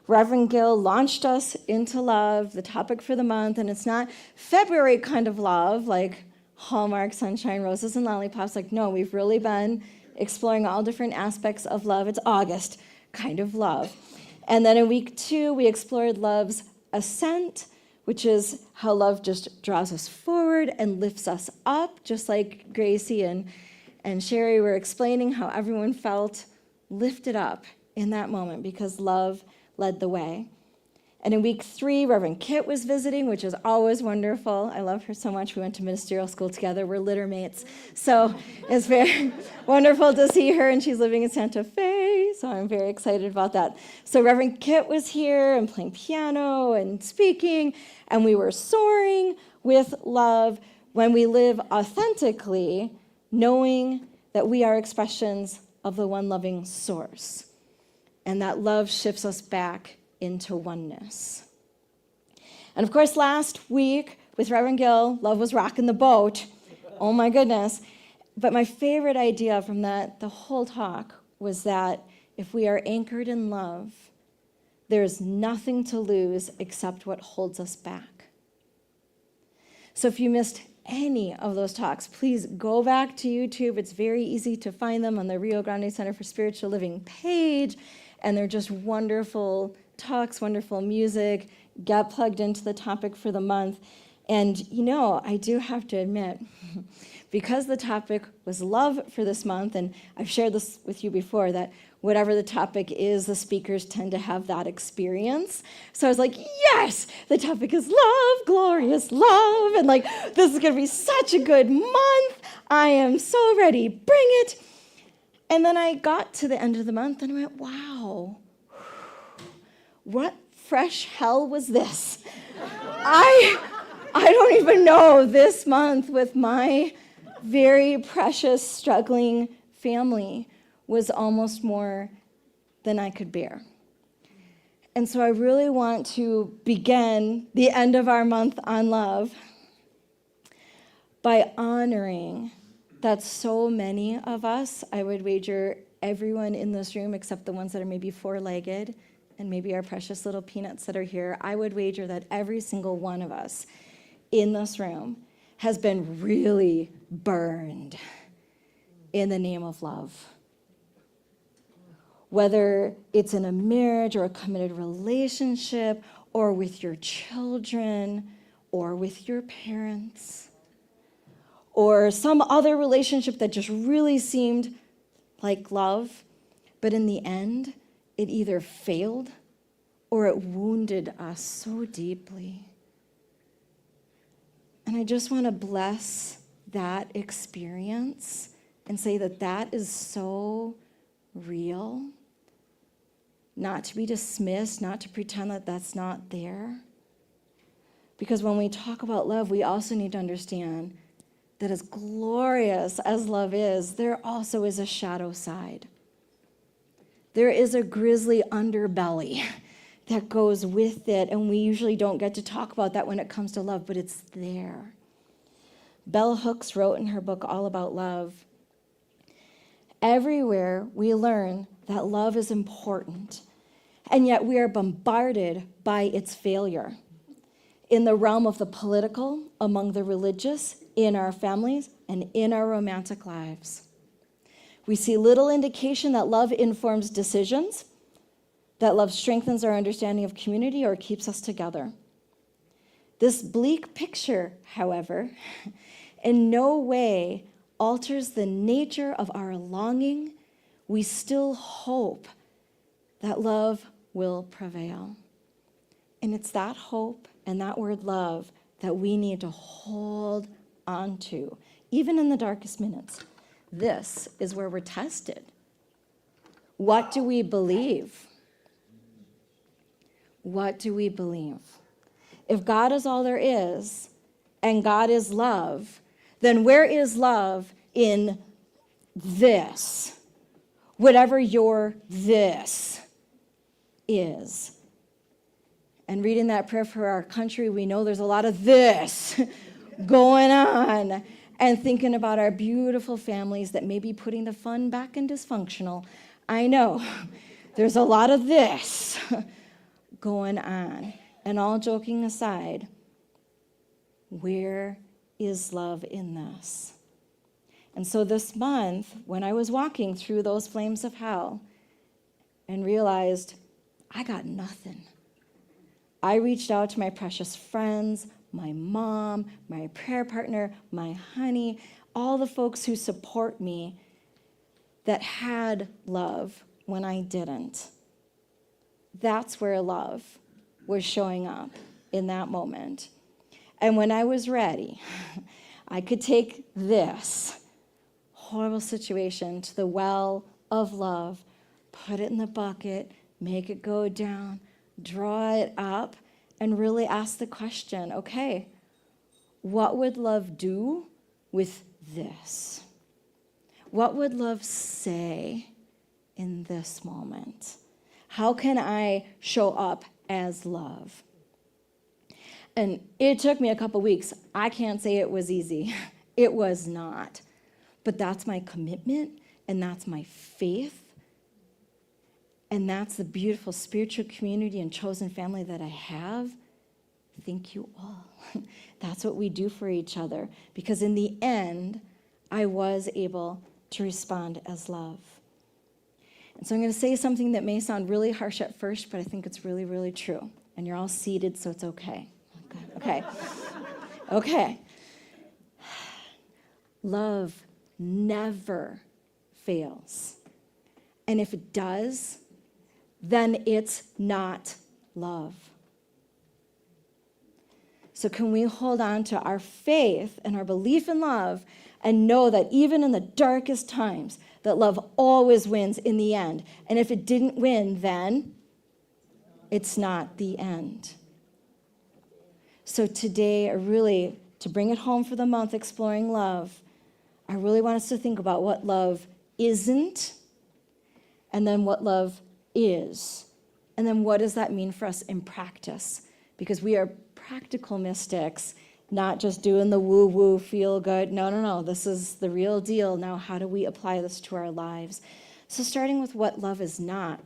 Reverend Gill launched us into love, the topic for the month, and it's not February kind of love, like Hallmark, sunshine, roses, and lollipops. Like, no, we've really been exploring all different aspects of love. It's August kind of love. And then in week 2, we explored love's ascent, which is how love just draws us forward and lifts us up, just like Gracie and Sherry were explaining how everyone felt lifted up in that moment because love led the way. And in week 3, Reverend Kit was visiting, which is always wonderful. I love her so much. We went to ministerial school together. We're litter mates. So it's very wonderful to see her, and she's living in Santa Fe, so I'm very excited about that. So Reverend Kit was here and playing piano and speaking, and we were soaring with love when we live authentically, knowing that we are expressions of the one loving source, and that love shifts us back into oneness. And of course, last week with Reverend Gill, love was rocking the boat. Oh my goodness. But my favorite idea from the whole talk was that if we are anchored in love, there's nothing to lose except what holds us back. So if you missed any of those talks, please go back to YouTube. It's very easy to find them on the Rio Grande Center for Spiritual Living page, and they're just wonderful talks, wonderful music. Get plugged into the topic for the month. And I do have to admit, because the topic was love for this month, and I've shared this with you before, that whatever the topic is, the speakers tend to have that experience. So I was like, yes, the topic is love, glorious love, and this is going to be such a good month. I am so ready. Bring it. And then I got to the end of the month and I went, wow, what fresh hell was this? I don't even know, this month with my very precious, struggling family was almost more than I could bear. And so I really want to begin the end of our month on love by honoring that so many of us, I would wager everyone in this room except the ones that are maybe four-legged and maybe our precious little peanuts that are here, I would wager that every single one of us in this room has been really burned in the name of love. Whether it's in a marriage or a committed relationship, or with your children, or with your parents, or some other relationship that just really seemed like love, but in the end, it either failed or it wounded us so deeply. And I just want to bless that experience and say that that is so real, not to be dismissed, not to pretend that that's not there. Because when we talk about love, we also need to understand that as glorious as love is, there also is a shadow side. There is a grisly underbelly that goes with it, and we usually don't get to talk about that when it comes to love, but it's there. Bell Hooks wrote in her book All About Love, everywhere we learn that love is important, and yet we are bombarded by its failure. In the realm of the political, among the religious, in our families, and in our romantic lives. We see little indication that love informs decisions, that love strengthens our understanding of community or keeps us together. This bleak picture, however, in no way alters the nature of our longing. We still hope that love will prevail. And it's that hope and that word love that we need to hold on to, even in the darkest minutes. This is where we're tested. What do we believe? What do we believe? If God is all there is, and God is love, then where is love in this? Whatever your this is. And reading that prayer for our country, we know there's a lot of this going on. And thinking about our beautiful families that may be putting the fun back in dysfunctional. I know there's a lot of this going on. And all joking aside, where is love in this? And so this month, when I was walking through those flames of hell and realized I got nothing, I reached out to my precious friends, my mom, my prayer partner, my honey, all the folks who support me that had love when I didn't. That's where love was showing up in that moment. And when I was ready, I could take this horrible situation to the well of love, put it in the bucket, make it go down, draw it up, and really ask the question, okay, what would love do with this? What would love say in this moment? How can I show up as love? And it took me a couple weeks. I can't say it was easy. It was not. But that's my commitment, and that's my faith, and that's the beautiful spiritual community and chosen family that I have. Thank you all. That's what we do for each other. Because in the end, I was able to respond as love. And so I'm going to say something that may sound really harsh at first, but I think it's really, really true. And you're all seated, so it's okay. Okay. Okay. Love never fails. And if it does, then it's not love. So can we hold on to our faith and our belief in love and know that even in the darkest times, that love always wins in the end. And if it didn't win, then it's not the end. So today, to bring it home for the month, Exploring Love, I really want us to think about what love isn't, and then what love is. And then what does that mean for us in practice? Because we are practical mystics, not just doing the woo-woo, feel good. No. This is the real deal. Now, how do we apply this to our lives? So starting with what love is not.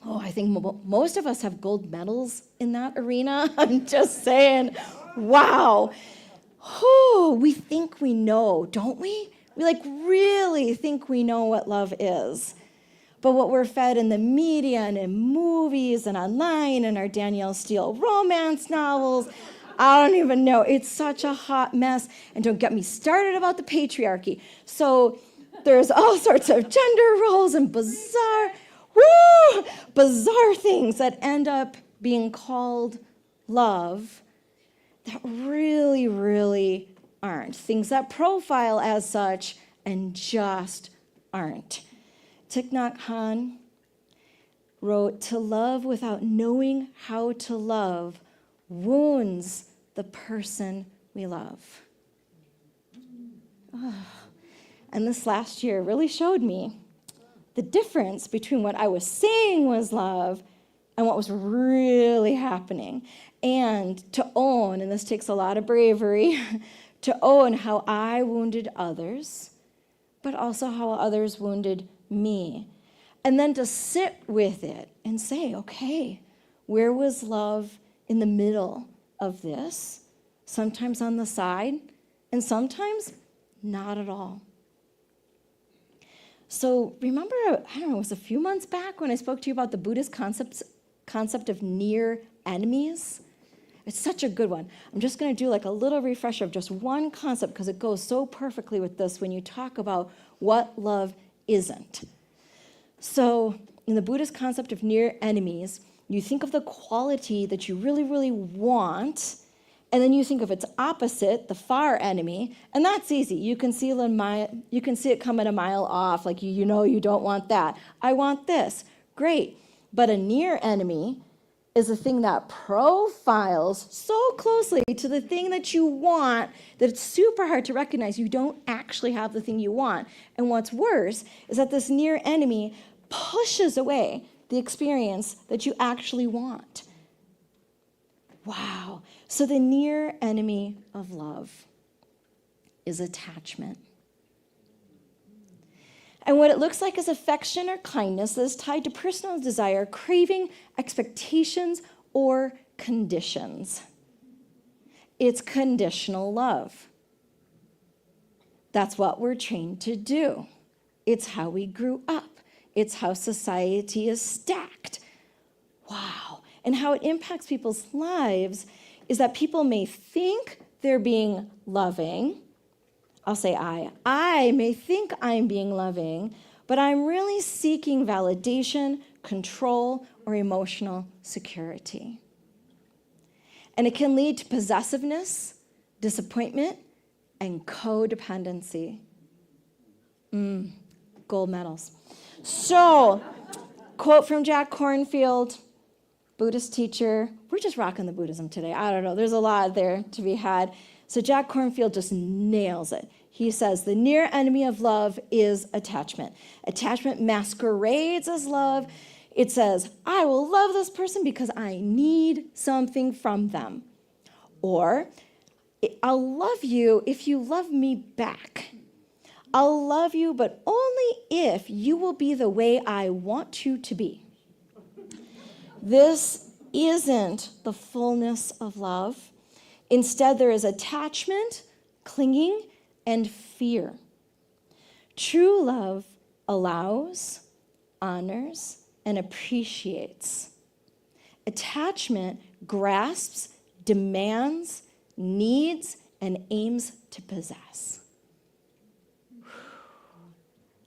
Oh, I think most of us have gold medals in that arena. I'm just saying, wow. Oh, we think we know, don't we? We really think we know what love is. But what we're fed in the media and in movies and online and our Danielle Steele romance novels, I don't even know. It's such a hot mess. And don't get me started about the patriarchy. So there's all sorts of gender roles and bizarre things that end up being called love that really, really aren't. Things that profile as such and just aren't. Thich Nhat Hanh wrote, "To love without knowing how to love wounds the person we love." Oh. And this last year really showed me the difference between what I was saying was love and what was really happening. And to own, and this takes a lot of bravery, to own how I wounded others, but also how others wounded me. And then to sit with it and say, okay, where was love in the middle of this? Sometimes on the side, and sometimes not at all. So remember, I don't know, it was a few months back when I spoke to you about the Buddhist concept of near enemies. It's such a good one. I'm just going to do a little refresher of just one concept because it goes so perfectly with this when you talk about what love isn't. So in the Buddhist concept of near enemies, you think of the quality that you really, really want, and then you think of its opposite, the far enemy, and that's easy. You can see it coming a mile off, you know you don't want that. I want this. Great. But a near enemy is a thing that profiles so closely to the thing that you want that it's super hard to recognize you don't actually have the thing you want. And what's worse is that this near enemy pushes away the experience that you actually want. Wow. So the near enemy of love is attachment. And what it looks like is affection or kindness that is tied to personal desire, craving, expectations, or conditions. It's conditional love. That's what we're trained to do. It's how we grew up. It's how society is stacked. Wow. And how it impacts people's lives is that people may think they're being loving. I'll say I may think I'm being loving, but I'm really seeking validation, control, or emotional security. And it can lead to possessiveness, disappointment, and codependency. Gold medals. So, quote from Jack Kornfield, Buddhist teacher. We're just rocking the Buddhism today. I don't know. There's a lot there to be had. So Jack Kornfield just nails it. He says, the near enemy of love is attachment. Attachment masquerades as love. It says, I will love this person because I need something from them. Or, I'll love you if you love me back. I'll love you, but only if you will be the way I want you to be. This isn't the fullness of love. Instead, there is attachment, clinging, and fear. True love allows, honors, and appreciates. Attachment grasps, demands, needs, and aims to possess.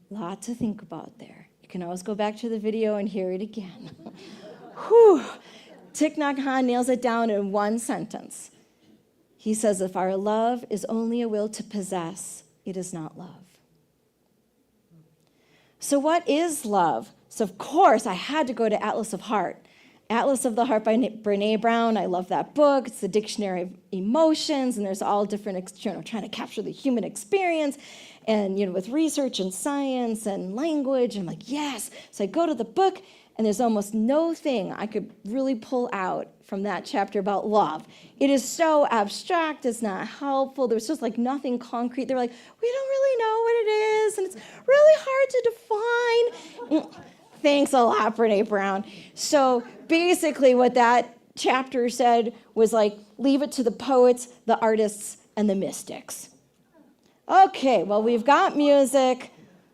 Lot to think about there. You can always go back to the video and hear it again. Whew. Thich Nhat Hanh nails it down in one sentence. He says, if our love is only a will to possess, it is not love. So what is love? So of course, I had to go to Atlas of Heart. Atlas of the Heart by Brené Brown. I love that book. It's the dictionary of emotions, and there's all different, trying to capture the human experience, and with research and science and language. And I'm like, yes. So I go to the book, and there's almost no thing I could really pull out from that chapter about love. It is so abstract. It's not helpful. There's just nothing concrete. They're like, we don't really know what it is, and it's really hard to define. Thanks a lot, Brené Brown. So basically what that chapter said was leave it to the poets, the artists, and the mystics. Okay, well, we've got music.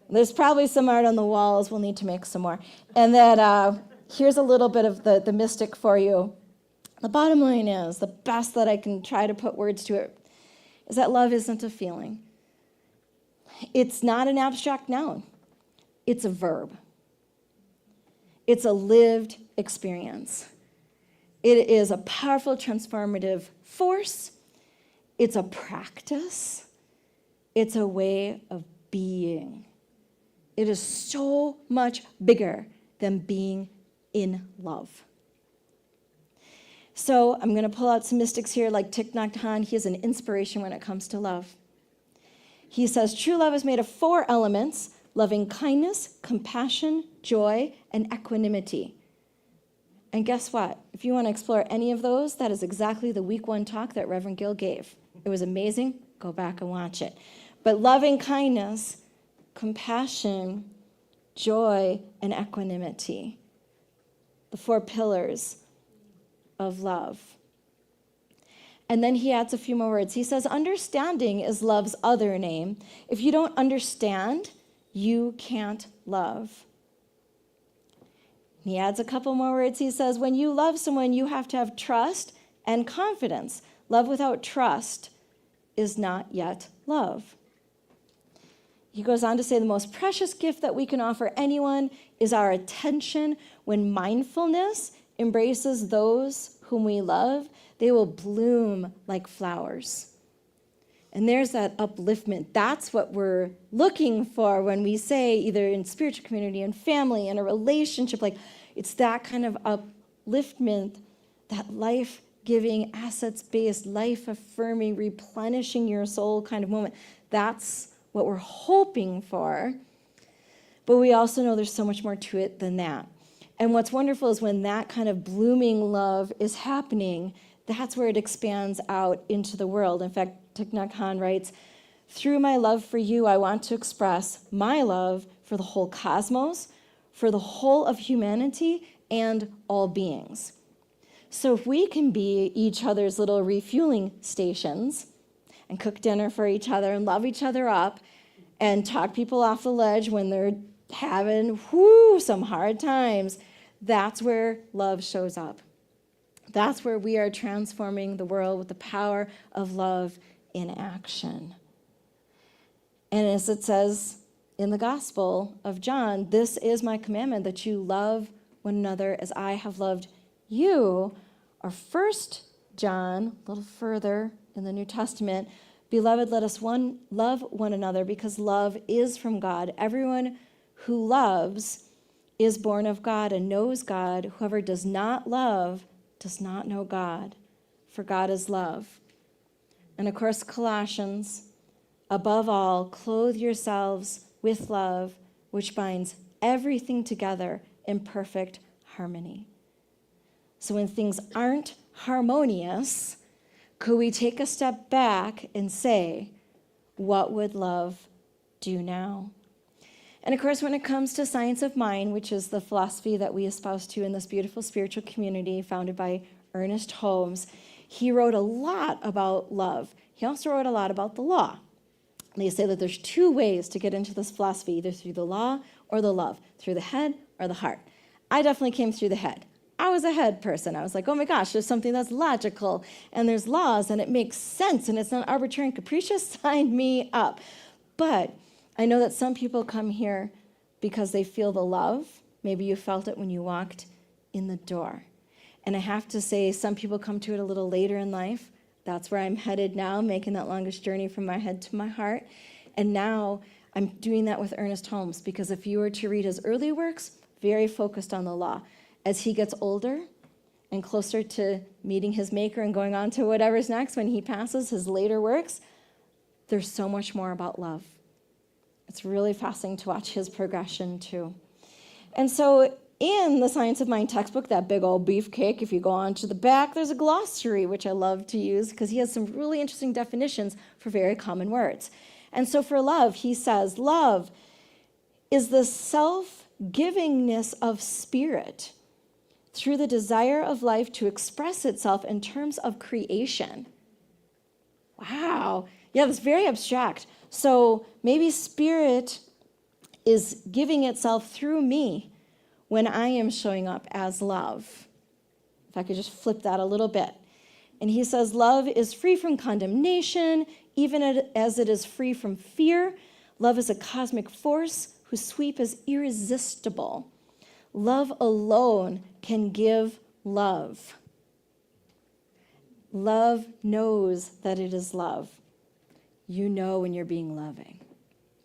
There's probably some art on the walls. We'll need to make some more. And then here's a little bit of the mystic for you. The bottom line is, the best that I can try to put words to it, is that love isn't a feeling. It's not an abstract noun. It's a verb. It's a lived experience. It is a powerful transformative force. It's a practice. It's a way of being. It is so much bigger than being in love. So I'm going to pull out some mystics here like Thich Nhat Hanh. He is an inspiration when it comes to love. He says, true love is made of 4 elements: loving kindness, compassion, joy, and equanimity. And guess what? If you want to explore any of those, that is exactly the week 1 talk that Reverend Gill gave. It was amazing. Go back and watch it. But loving kindness, compassion, joy, and equanimity. The 4 pillars of love. And then he adds a few more words. He says, understanding is love's other name. If you don't understand, you can't love. He adds a couple more words. He says, when you love someone, you have to have trust and confidence. Love without trust is not yet love. He goes on to say the most precious gift that we can offer anyone is our attention. When mindfulness embraces those whom we love, they will bloom like flowers. And there's that upliftment. That's what we're looking for when we say, either in spiritual community and family and a relationship, like it's that kind of upliftment, that life-giving, assets-based, life-affirming, replenishing your soul kind of moment. That's what we're hoping for. But we also know there's so much more to it than that. And what's wonderful is when that kind of blooming love is happening, that's where it expands out into the world. In fact, Thich Nhat Hanh writes, through my love for you, I want to express my love for the whole cosmos, for the whole of humanity, and all beings. So if we can be each other's little refueling stations and cook dinner for each other and love each other up and talk people off the ledge when they're having some hard times, that's where love shows up. That's where we are transforming the world with the power of love in action. And as it says in the Gospel of John, this is my commandment, that you love one another as I have loved you. Or 1 John, a little further in the New Testament, beloved, let us love one another because love is from God. Everyone who loves is born of God and knows God. Whoever does not love does not know God, for God is love. And of course, Colossians, above all, clothe yourselves with love, which binds everything together in perfect harmony. So when things aren't harmonious, could we take a step back and say, what would love do now? And of course, when it comes to science of mind, which is the philosophy that we espouse to in this beautiful spiritual community founded by Ernest Holmes, he wrote a lot about love. He also wrote a lot about the law. They say that there's 2 ways to get into this philosophy, either through the law or the love, through the head or the heart. I definitely came through the head. I was a head person. I was like, oh my gosh, there's something that's logical, and there's laws, and it makes sense, and it's not arbitrary and capricious. Sign me up. But I know that some people come here because they feel the love. Maybe you felt it when you walked in the door. And I have to say, some people come to it a little later in life. That's where I'm headed now, making that longest journey from my head to my heart. And now I'm doing that with Ernest Holmes, because if you were to read his early works, very focused on the law. As he gets older and closer to meeting his maker and going on to whatever's next when he passes, his later works, there's so much more about love. It's really fascinating to watch his progression too. And so in the Science of Mind textbook, that big old beefcake, if you go on to the back, there's a glossary, which I love to use because he has some really interesting definitions for very common words. And so for love, he says, love is the self-givingness of spirit through the desire of life to express itself in terms of creation. Wow. Yeah, that's very abstract. So maybe Spirit is giving itself through me when I am showing up as love. If I could just flip that a little bit. And he says, love is free from condemnation, even as it is free from fear. Love is a cosmic force whose sweep is irresistible. Love alone can give love. Love knows that it is love. You know when you're being loving.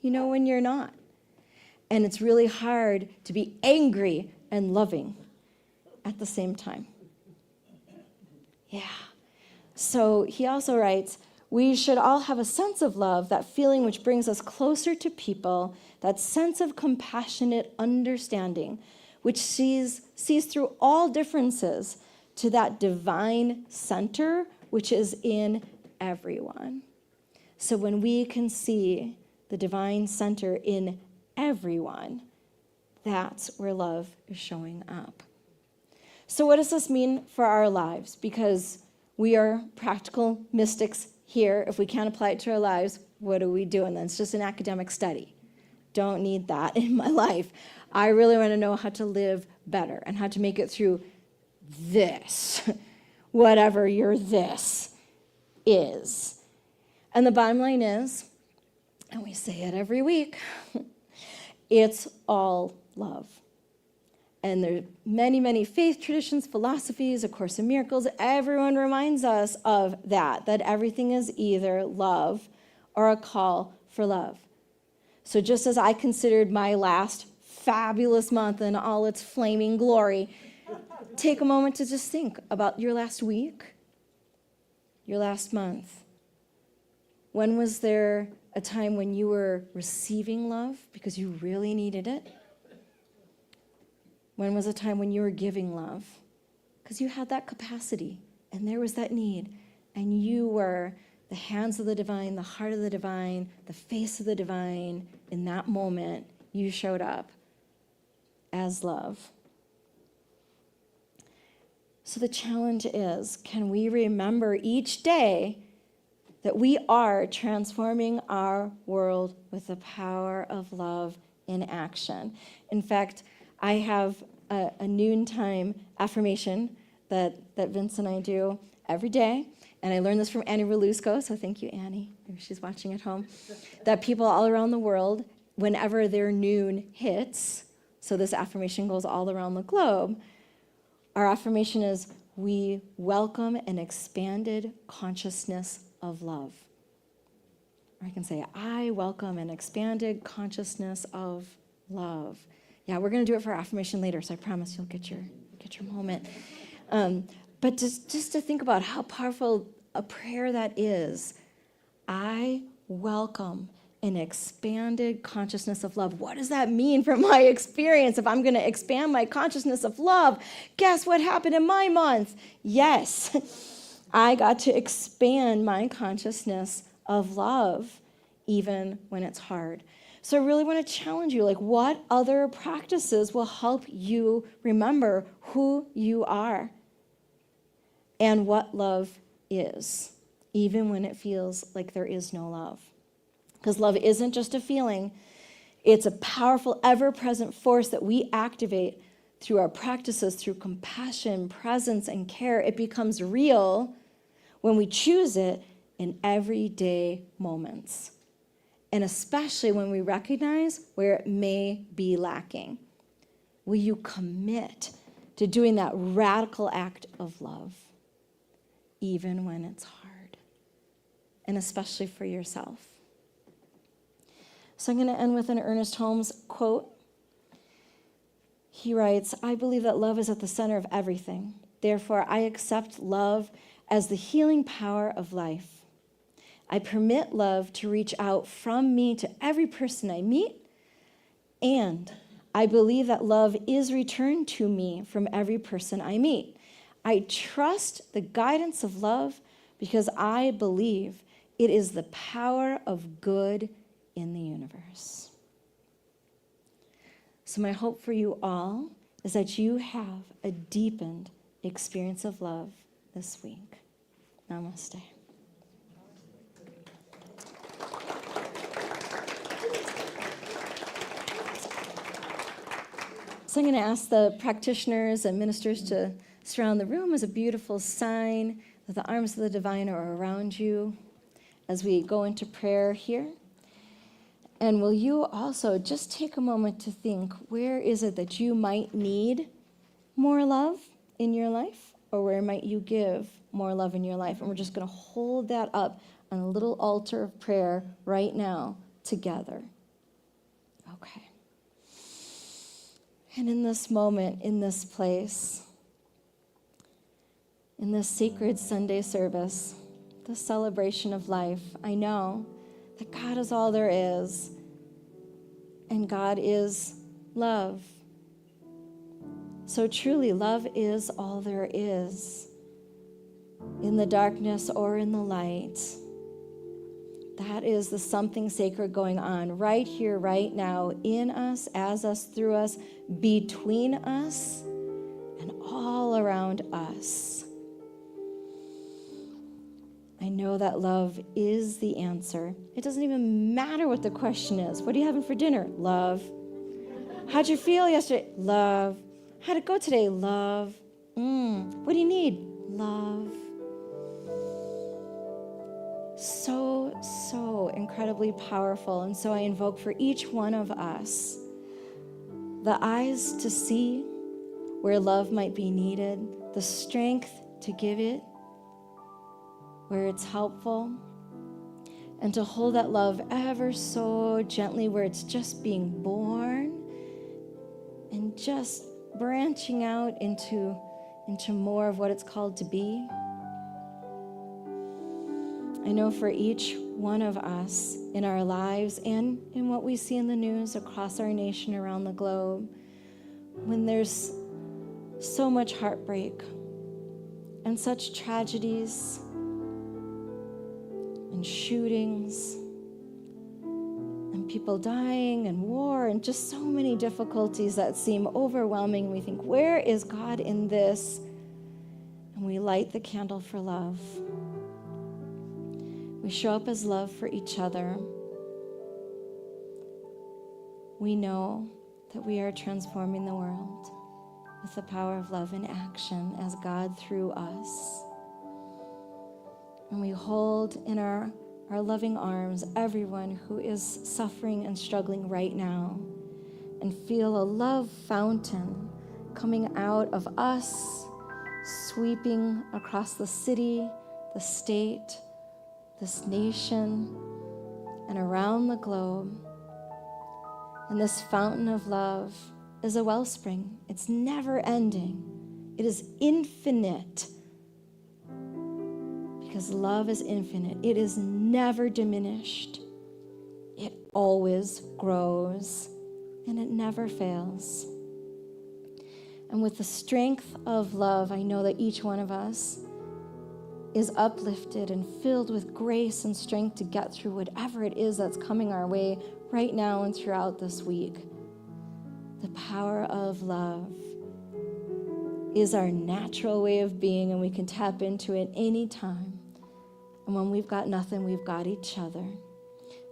You know when you're not. And it's really hard to be angry and loving at the same time. Yeah. So he also writes, we should all have a sense of love, that feeling which brings us closer to people, that sense of compassionate understanding, which sees through all differences to that divine center which is in everyone. So when we can see the divine center in everyone, that's where love is showing up. So what does this mean for our lives? Because we are practical mystics here. If we can't apply it to our lives, what do we do? And then it's just an academic study. Don't need that in my life. I really want to know how to live better and how to make it through this, whatever your this is. And the bottom line is, and we say it every week, it's all love. And there are many, many faith traditions, philosophies, A Course in Miracles. Everyone reminds us of that everything is either love or a call for love. So just as I considered my last fabulous month in all its flaming glory, take a moment to just think about your last week, your last month. When was there a time when you were receiving love because you really needed it? When was a time when you were giving love? Because you had that capacity, and there was that need, and you were the hands of the divine, the heart of the divine, the face of the divine. In that moment, you showed up as love. So the challenge is, can we remember each day that we are transforming our world with the power of love in action? In fact, I have a noontime affirmation that Vince and I do every day, and I learned this from Annie Relusco, so thank you, Annie, if she's watching at home, that people all around the world, whenever their noon hits, so this affirmation goes all around the globe, our affirmation is, we welcome an expanded consciousness of love. Or I can say, I welcome an expanded consciousness of love. Yeah, we're going to do it for affirmation later, so I promise you'll get your moment. But just to think about how powerful a prayer that is. I welcome an expanded consciousness of love. What does that mean from my experience? If I'm going to expand my consciousness of love, guess what happened in my month? Yes, I got to expand my consciousness of love, even when it's hard. So I really want to challenge you, like, what other practices will help you remember who you are and what love is, even when it feels like there is no love? Because love isn't just a feeling. It's a powerful, ever-present force that we activate through our practices, through compassion, presence, and care. It becomes real when we choose it in everyday moments, and especially when we recognize where it may be lacking. Will you commit to doing that radical act of love, even when it's hard, and especially for yourself? So I'm going to end with an Ernest Holmes quote. He writes, I believe that love is at the center of everything. Therefore, I accept love as the healing power of life. I permit love to reach out from me to every person I meet, and I believe that love is returned to me from every person I meet. I trust the guidance of love because I believe it is the power of good in the universe. So my hope for you all is that you have a deepened experience of love this week. Namaste. So I'm going to ask the practitioners and ministers to surround the room as a beautiful sign that the arms of the divine are around you as we go into prayer here. And will you also just take a moment to think, where is it that you might need more love in your life? Or where might you give more love in your life? And we're just going to hold that up on a little altar of prayer right now together. Okay. And in this moment, in this place, in this sacred Sunday service, the celebration of life, I know that God is all there is, and God is love. So truly, love is all there is, in the darkness or in the light. That is the something sacred going on right here, right now, in us, as us, through us, between us, and all around us. I know that love is the answer. It doesn't even matter what the question is. What are you having for dinner? Love. How'd you feel yesterday? Love. How'd it go today? Love. What do you need? Love. So incredibly powerful. And so I invoke for each one of us the eyes to see where love might be needed, the strength to give it where it's helpful, and to hold that love ever so gently where it's just being born and just branching out into more of what it's called to be. I know for each one of us in our lives and in what we see in the news across our nation, around the globe, when there's so much heartbreak and such tragedies and shootings and people dying and war and just so many difficulties that seem overwhelming, we think, where is God in this? And we light the candle for love. We show up as love for each other. We know that we are transforming the world with the power of love in action as God through us. And we hold in our loving arms everyone who is suffering and struggling right now, and feel a love fountain coming out of us, sweeping across the city, the state, this nation, and around the globe. And this fountain of love is a wellspring. It's never ending. It is infinite. Because love is infinite. It is never diminished. It always grows, and it never fails. And with the strength of love, I know that each one of us is uplifted and filled with grace and strength to get through whatever it is that's coming our way right now and throughout this week. The power of love is our natural way of being, and we can tap into it any time. And when we've got nothing, we've got each other.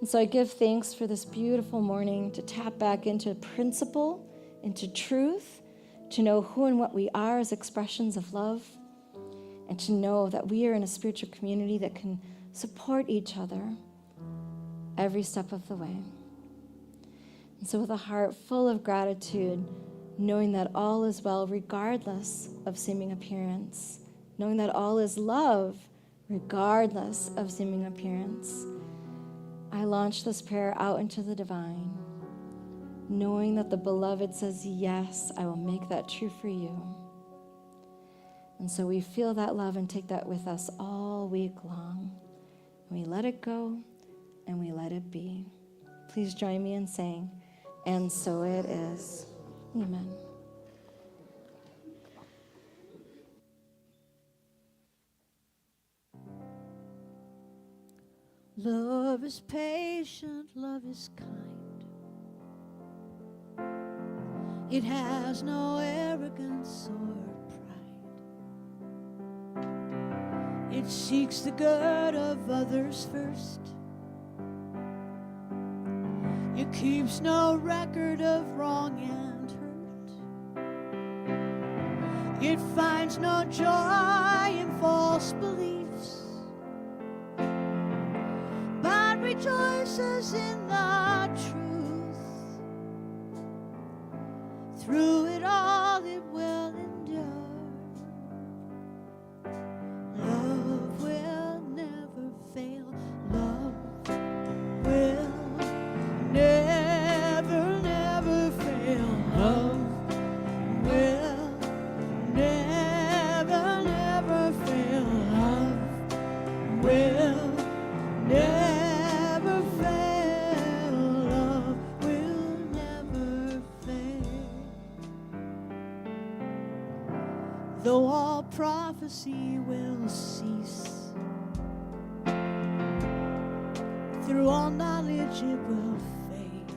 And so I give thanks for this beautiful morning to tap back into principle, into truth, to know who and what we are as expressions of love, and to know that we are in a spiritual community that can support each other every step of the way. And so with a heart full of gratitude, knowing that all is well regardless of seeming appearance, knowing that all is love regardless of seeming appearance, I launch this prayer out into the divine, knowing that the beloved says, yes, I will make that true for you. And so we feel that love and take that with us all week long. And we let it go and we let it be. Please join me in saying, and so it is. Amen. Love is patient, love is kind. It has no arrogance or pride. It seeks the good of others first. It keeps no record of wrong and hurt. It finds no joy in false beliefs, but rejoices in the truth. Through it all it will endure. Love will never fail. Love will never, never fail. Love will never, never fail. Love will never fail. Love will never fail. Though all prophecy will cease, through all knowledge it will fade.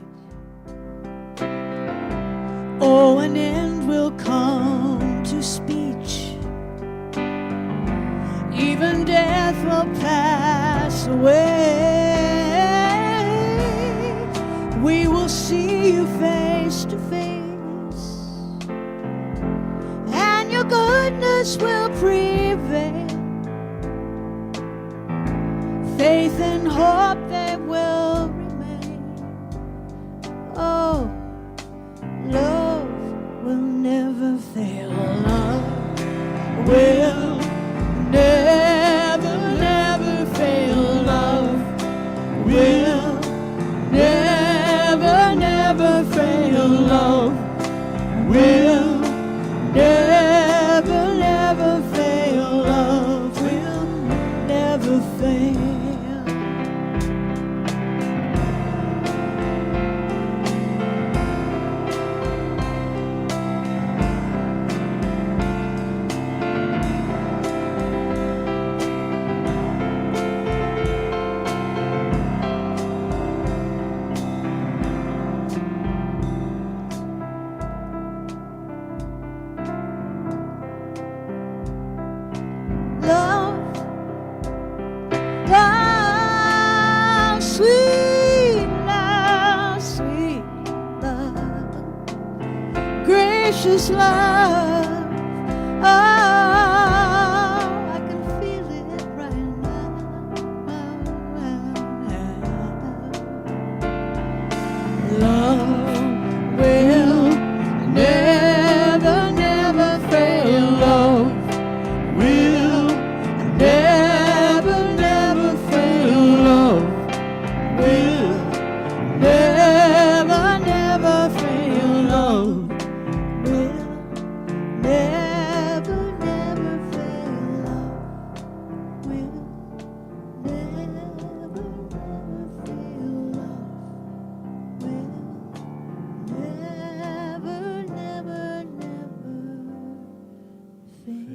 Oh, an end will come to speech. Even death will pass away. We will see you face to face, and your goodness will prevail. Faith and hope, they will remain. Oh, love will never fail. Love will never, never fail. Love will never, never fail. Love will never, never fail. Love will never fail. Love, love, sweet love, sweet love, gracious love. Oh, I can feel it right now. Love will never, never fail. Love will never, never fail. Love will never, never fail. Love will never, never fail. Love will never, never fail. Love will never, never, never fail.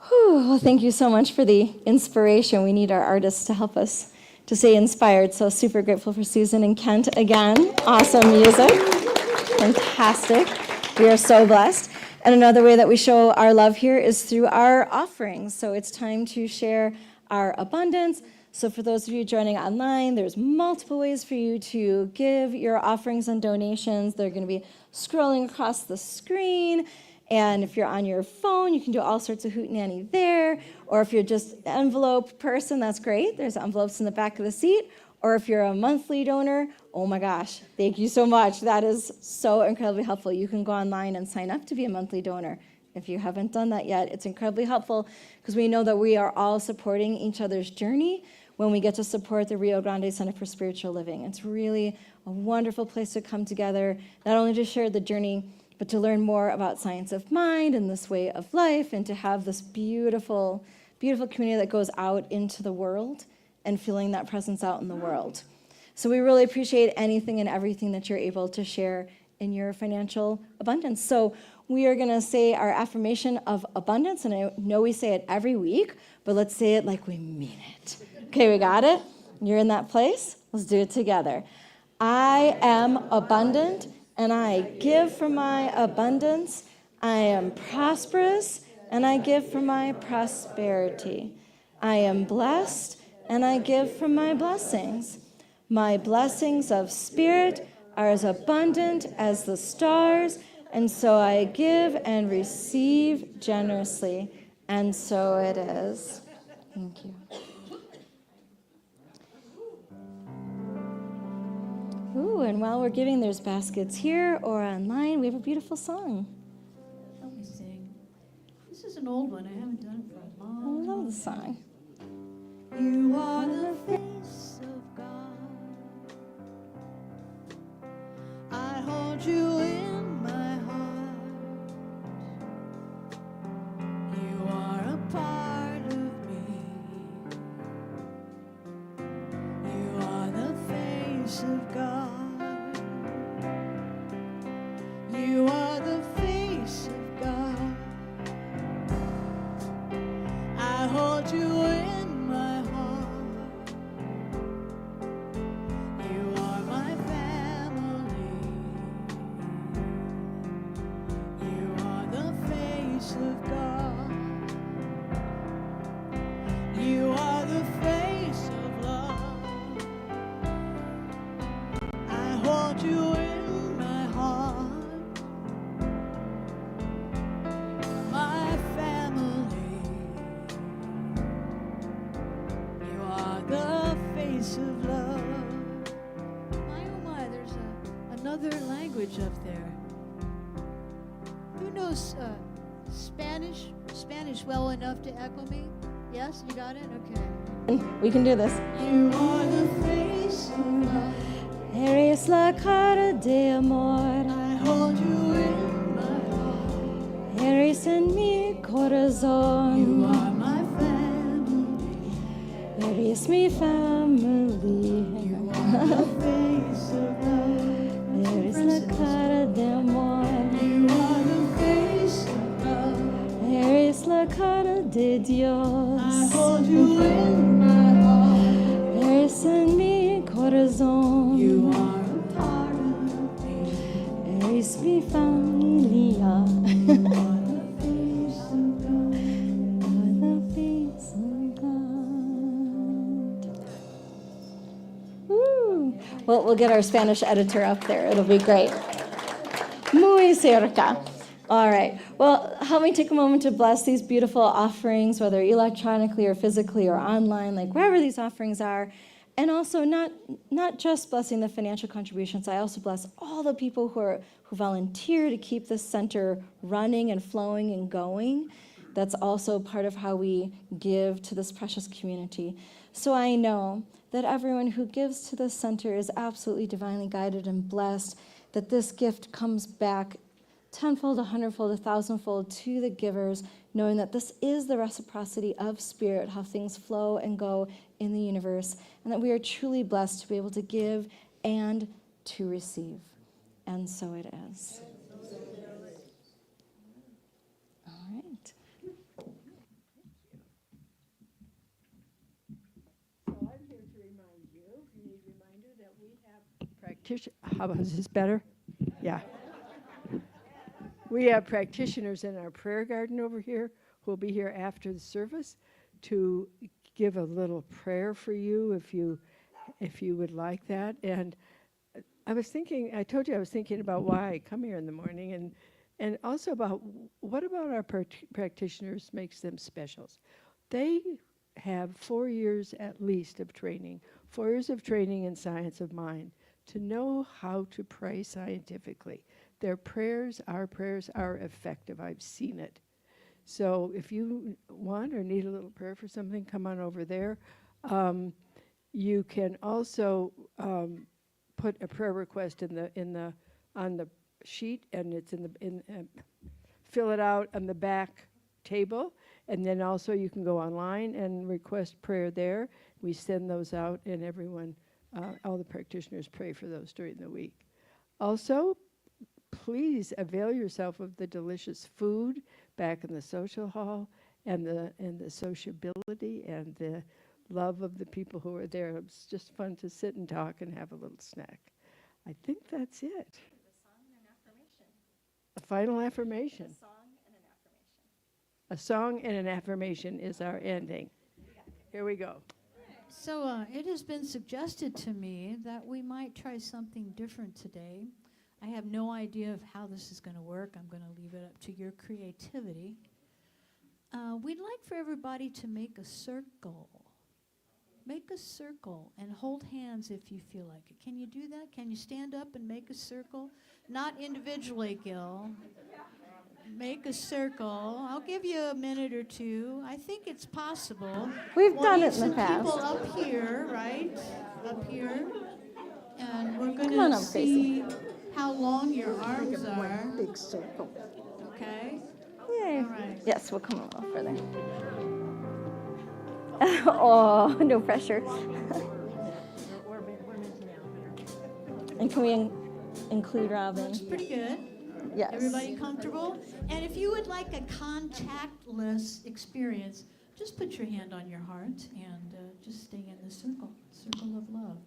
Whew, well, thank you so much for the inspiration. We need our artists to help us to stay inspired. So super grateful for Susan and Kent again. Awesome music. Fantastic. We are so blessed. And another way that we show our love here is through our offerings. So it's time to share our abundance. So for those of you joining online, there's multiple ways for you to give your offerings and donations. They're going to be scrolling across the screen. And if you're on your phone, you can do all sorts of hootenanny there. Or if you're just an envelope person, that's great. There's envelopes in the back of the seat. Or if you're a monthly donor, oh my gosh, thank you so much. That is so incredibly helpful. You can go online and sign up to be a monthly donor. If you haven't done that yet, it's incredibly helpful because we know that we are all supporting each other's journey when we get to support the Rio Grande Center for Spiritual Living. It's really a wonderful place to come together, not only to share the journey, but to learn more about science of mind and this way of life, and to have this beautiful, beautiful community that goes out into the world and feeling that presence out in the world. So we really appreciate anything and everything that you're able to share in your financial abundance. So we are going to say our affirmation of abundance, and I know we say it every week, but let's say it like we mean it. Okay, we got it? You're in that place? Let's do it together. I am abundant, and I give from my abundance. I am prosperous, and I give from my prosperity. I am blessed, and I give from my blessings. My blessings of spirit are as abundant as the stars, and so I give and receive generously, and so it is. Thank you. Ooh, and while we're giving, there's baskets here or online. We have a beautiful song. Let me sing. This is an old one. I haven't done it for a I long love the time. song. You are the face of God. I hold you in my heart. You are a part of me. You are the face of God. You are the face of God. I hold you in my heart. You are my family. You are the face of God. You are the face of love. I hold you in my heart. My family. You are the face of love. My oh my, there's another language up there. Who knows Spanish? Spanish well enough to echo me? Yes, you got it? Okay. We can do this. You are the face of love. Eres la cara de amor. I hold you in my heart. Eres en mi corazón. You are my family. Eres mi family. You are the face of love. Eres la cara de amor. You are the face of love. Eres la cara de Dios. I hold you in my heart. Eres en mi corazón. You are a part of me. Eres mi familia. You are the face of God. The face of God. Woo. Well, we'll get our Spanish editor up there. It'll be great. Muy cerca. All right. Well, help me take a moment to bless these beautiful offerings, whether electronically or physically or online, like wherever these offerings are. And also not just blessing the financial contributions, I also bless all the people who volunteer to keep this center running and flowing and going. That's also part of how we give to this precious community. So I know that everyone who gives to this center is absolutely divinely guided and blessed, that this gift comes back tenfold, 100-fold, 1,000-fold to the givers, knowing that this is the reciprocity of spirit, how things flow and go in the universe, and that we are truly blessed to be able to give and to receive. And so it is. All right. So I'm here to remind you, if you need a reminder, that we have practitioners. How about, is this better? Yeah. We have practitioners in our prayer garden over here who will be here after the service to give a little prayer for you if you would like that. And I told you I was thinking about why I come here in the morning, and also about what about our practitioners makes them specials. They have 4 years at least of training, 4 years of training in science of mind to know how to pray scientifically. Our prayers are effective. I've seen it. So if you want or need a little prayer for something, come on over there. You can also put a prayer request on the sheet, and it's fill it out on the back table, and then also you can go online and request prayer there. We send those out, and everyone, all the practitioners pray for those during the week. Also, please avail yourself of the delicious food back in the social hall, and the sociability and the love of the people who are there. It's just fun to sit and talk and have a little snack. I think that's it. The song and an affirmation. A final affirmation. A song and an affirmation. A song and an affirmation is our ending. Here we go. So it has been suggested to me that we might try something different today. I have no idea of how this is going to work. I'm going to leave it up to your creativity. We'd like for everybody to make a circle. Make a circle and hold hands if you feel like it. Can you do that? Can you stand up and make a circle? Not individually, Gil. Make a circle. I'll give you a minute or two. I think it's possible. We've We'll done need it in the some past. people up here, right? Up here. And we're Come on going to up, see how long your arms are. Big circle. Okay? Yay. All right. Yes, we'll come a little further. Oh, no pressure. And can we include Robin? Looks pretty good. Yes. Everybody comfortable? And if you would like a contactless experience, just put your hand on your heart and just stay in the circle of love.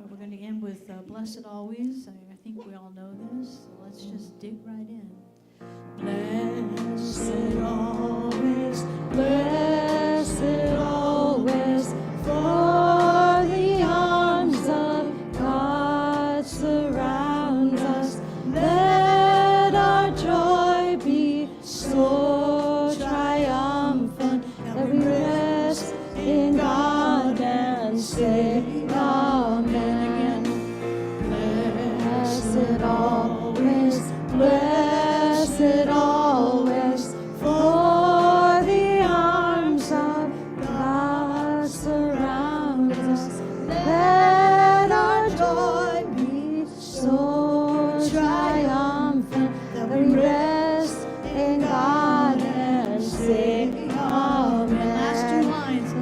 We're going to end with Blessed Always. I think we all know this, so let's just dig right in. Blessed always, for the arms of God surround us. Let our joy be so triumphant that we rest in God and say Amen. Blessed always, for the arms of God surround us. Let our joy be so triumphant that we rest in God and say Amen. Last two lines.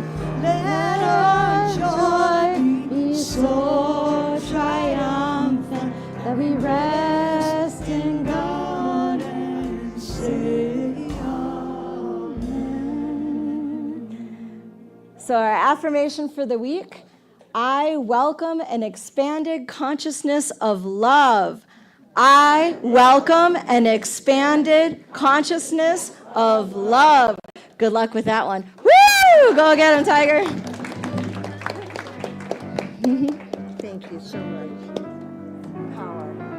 Let our joy be so triumphant that we rest in God and say Amen. So our affirmation for the week: I welcome an expanded consciousness of love. I welcome an expanded consciousness of love. Good luck with that one. Woo! Go get him, Tiger. Thank you so much. Power.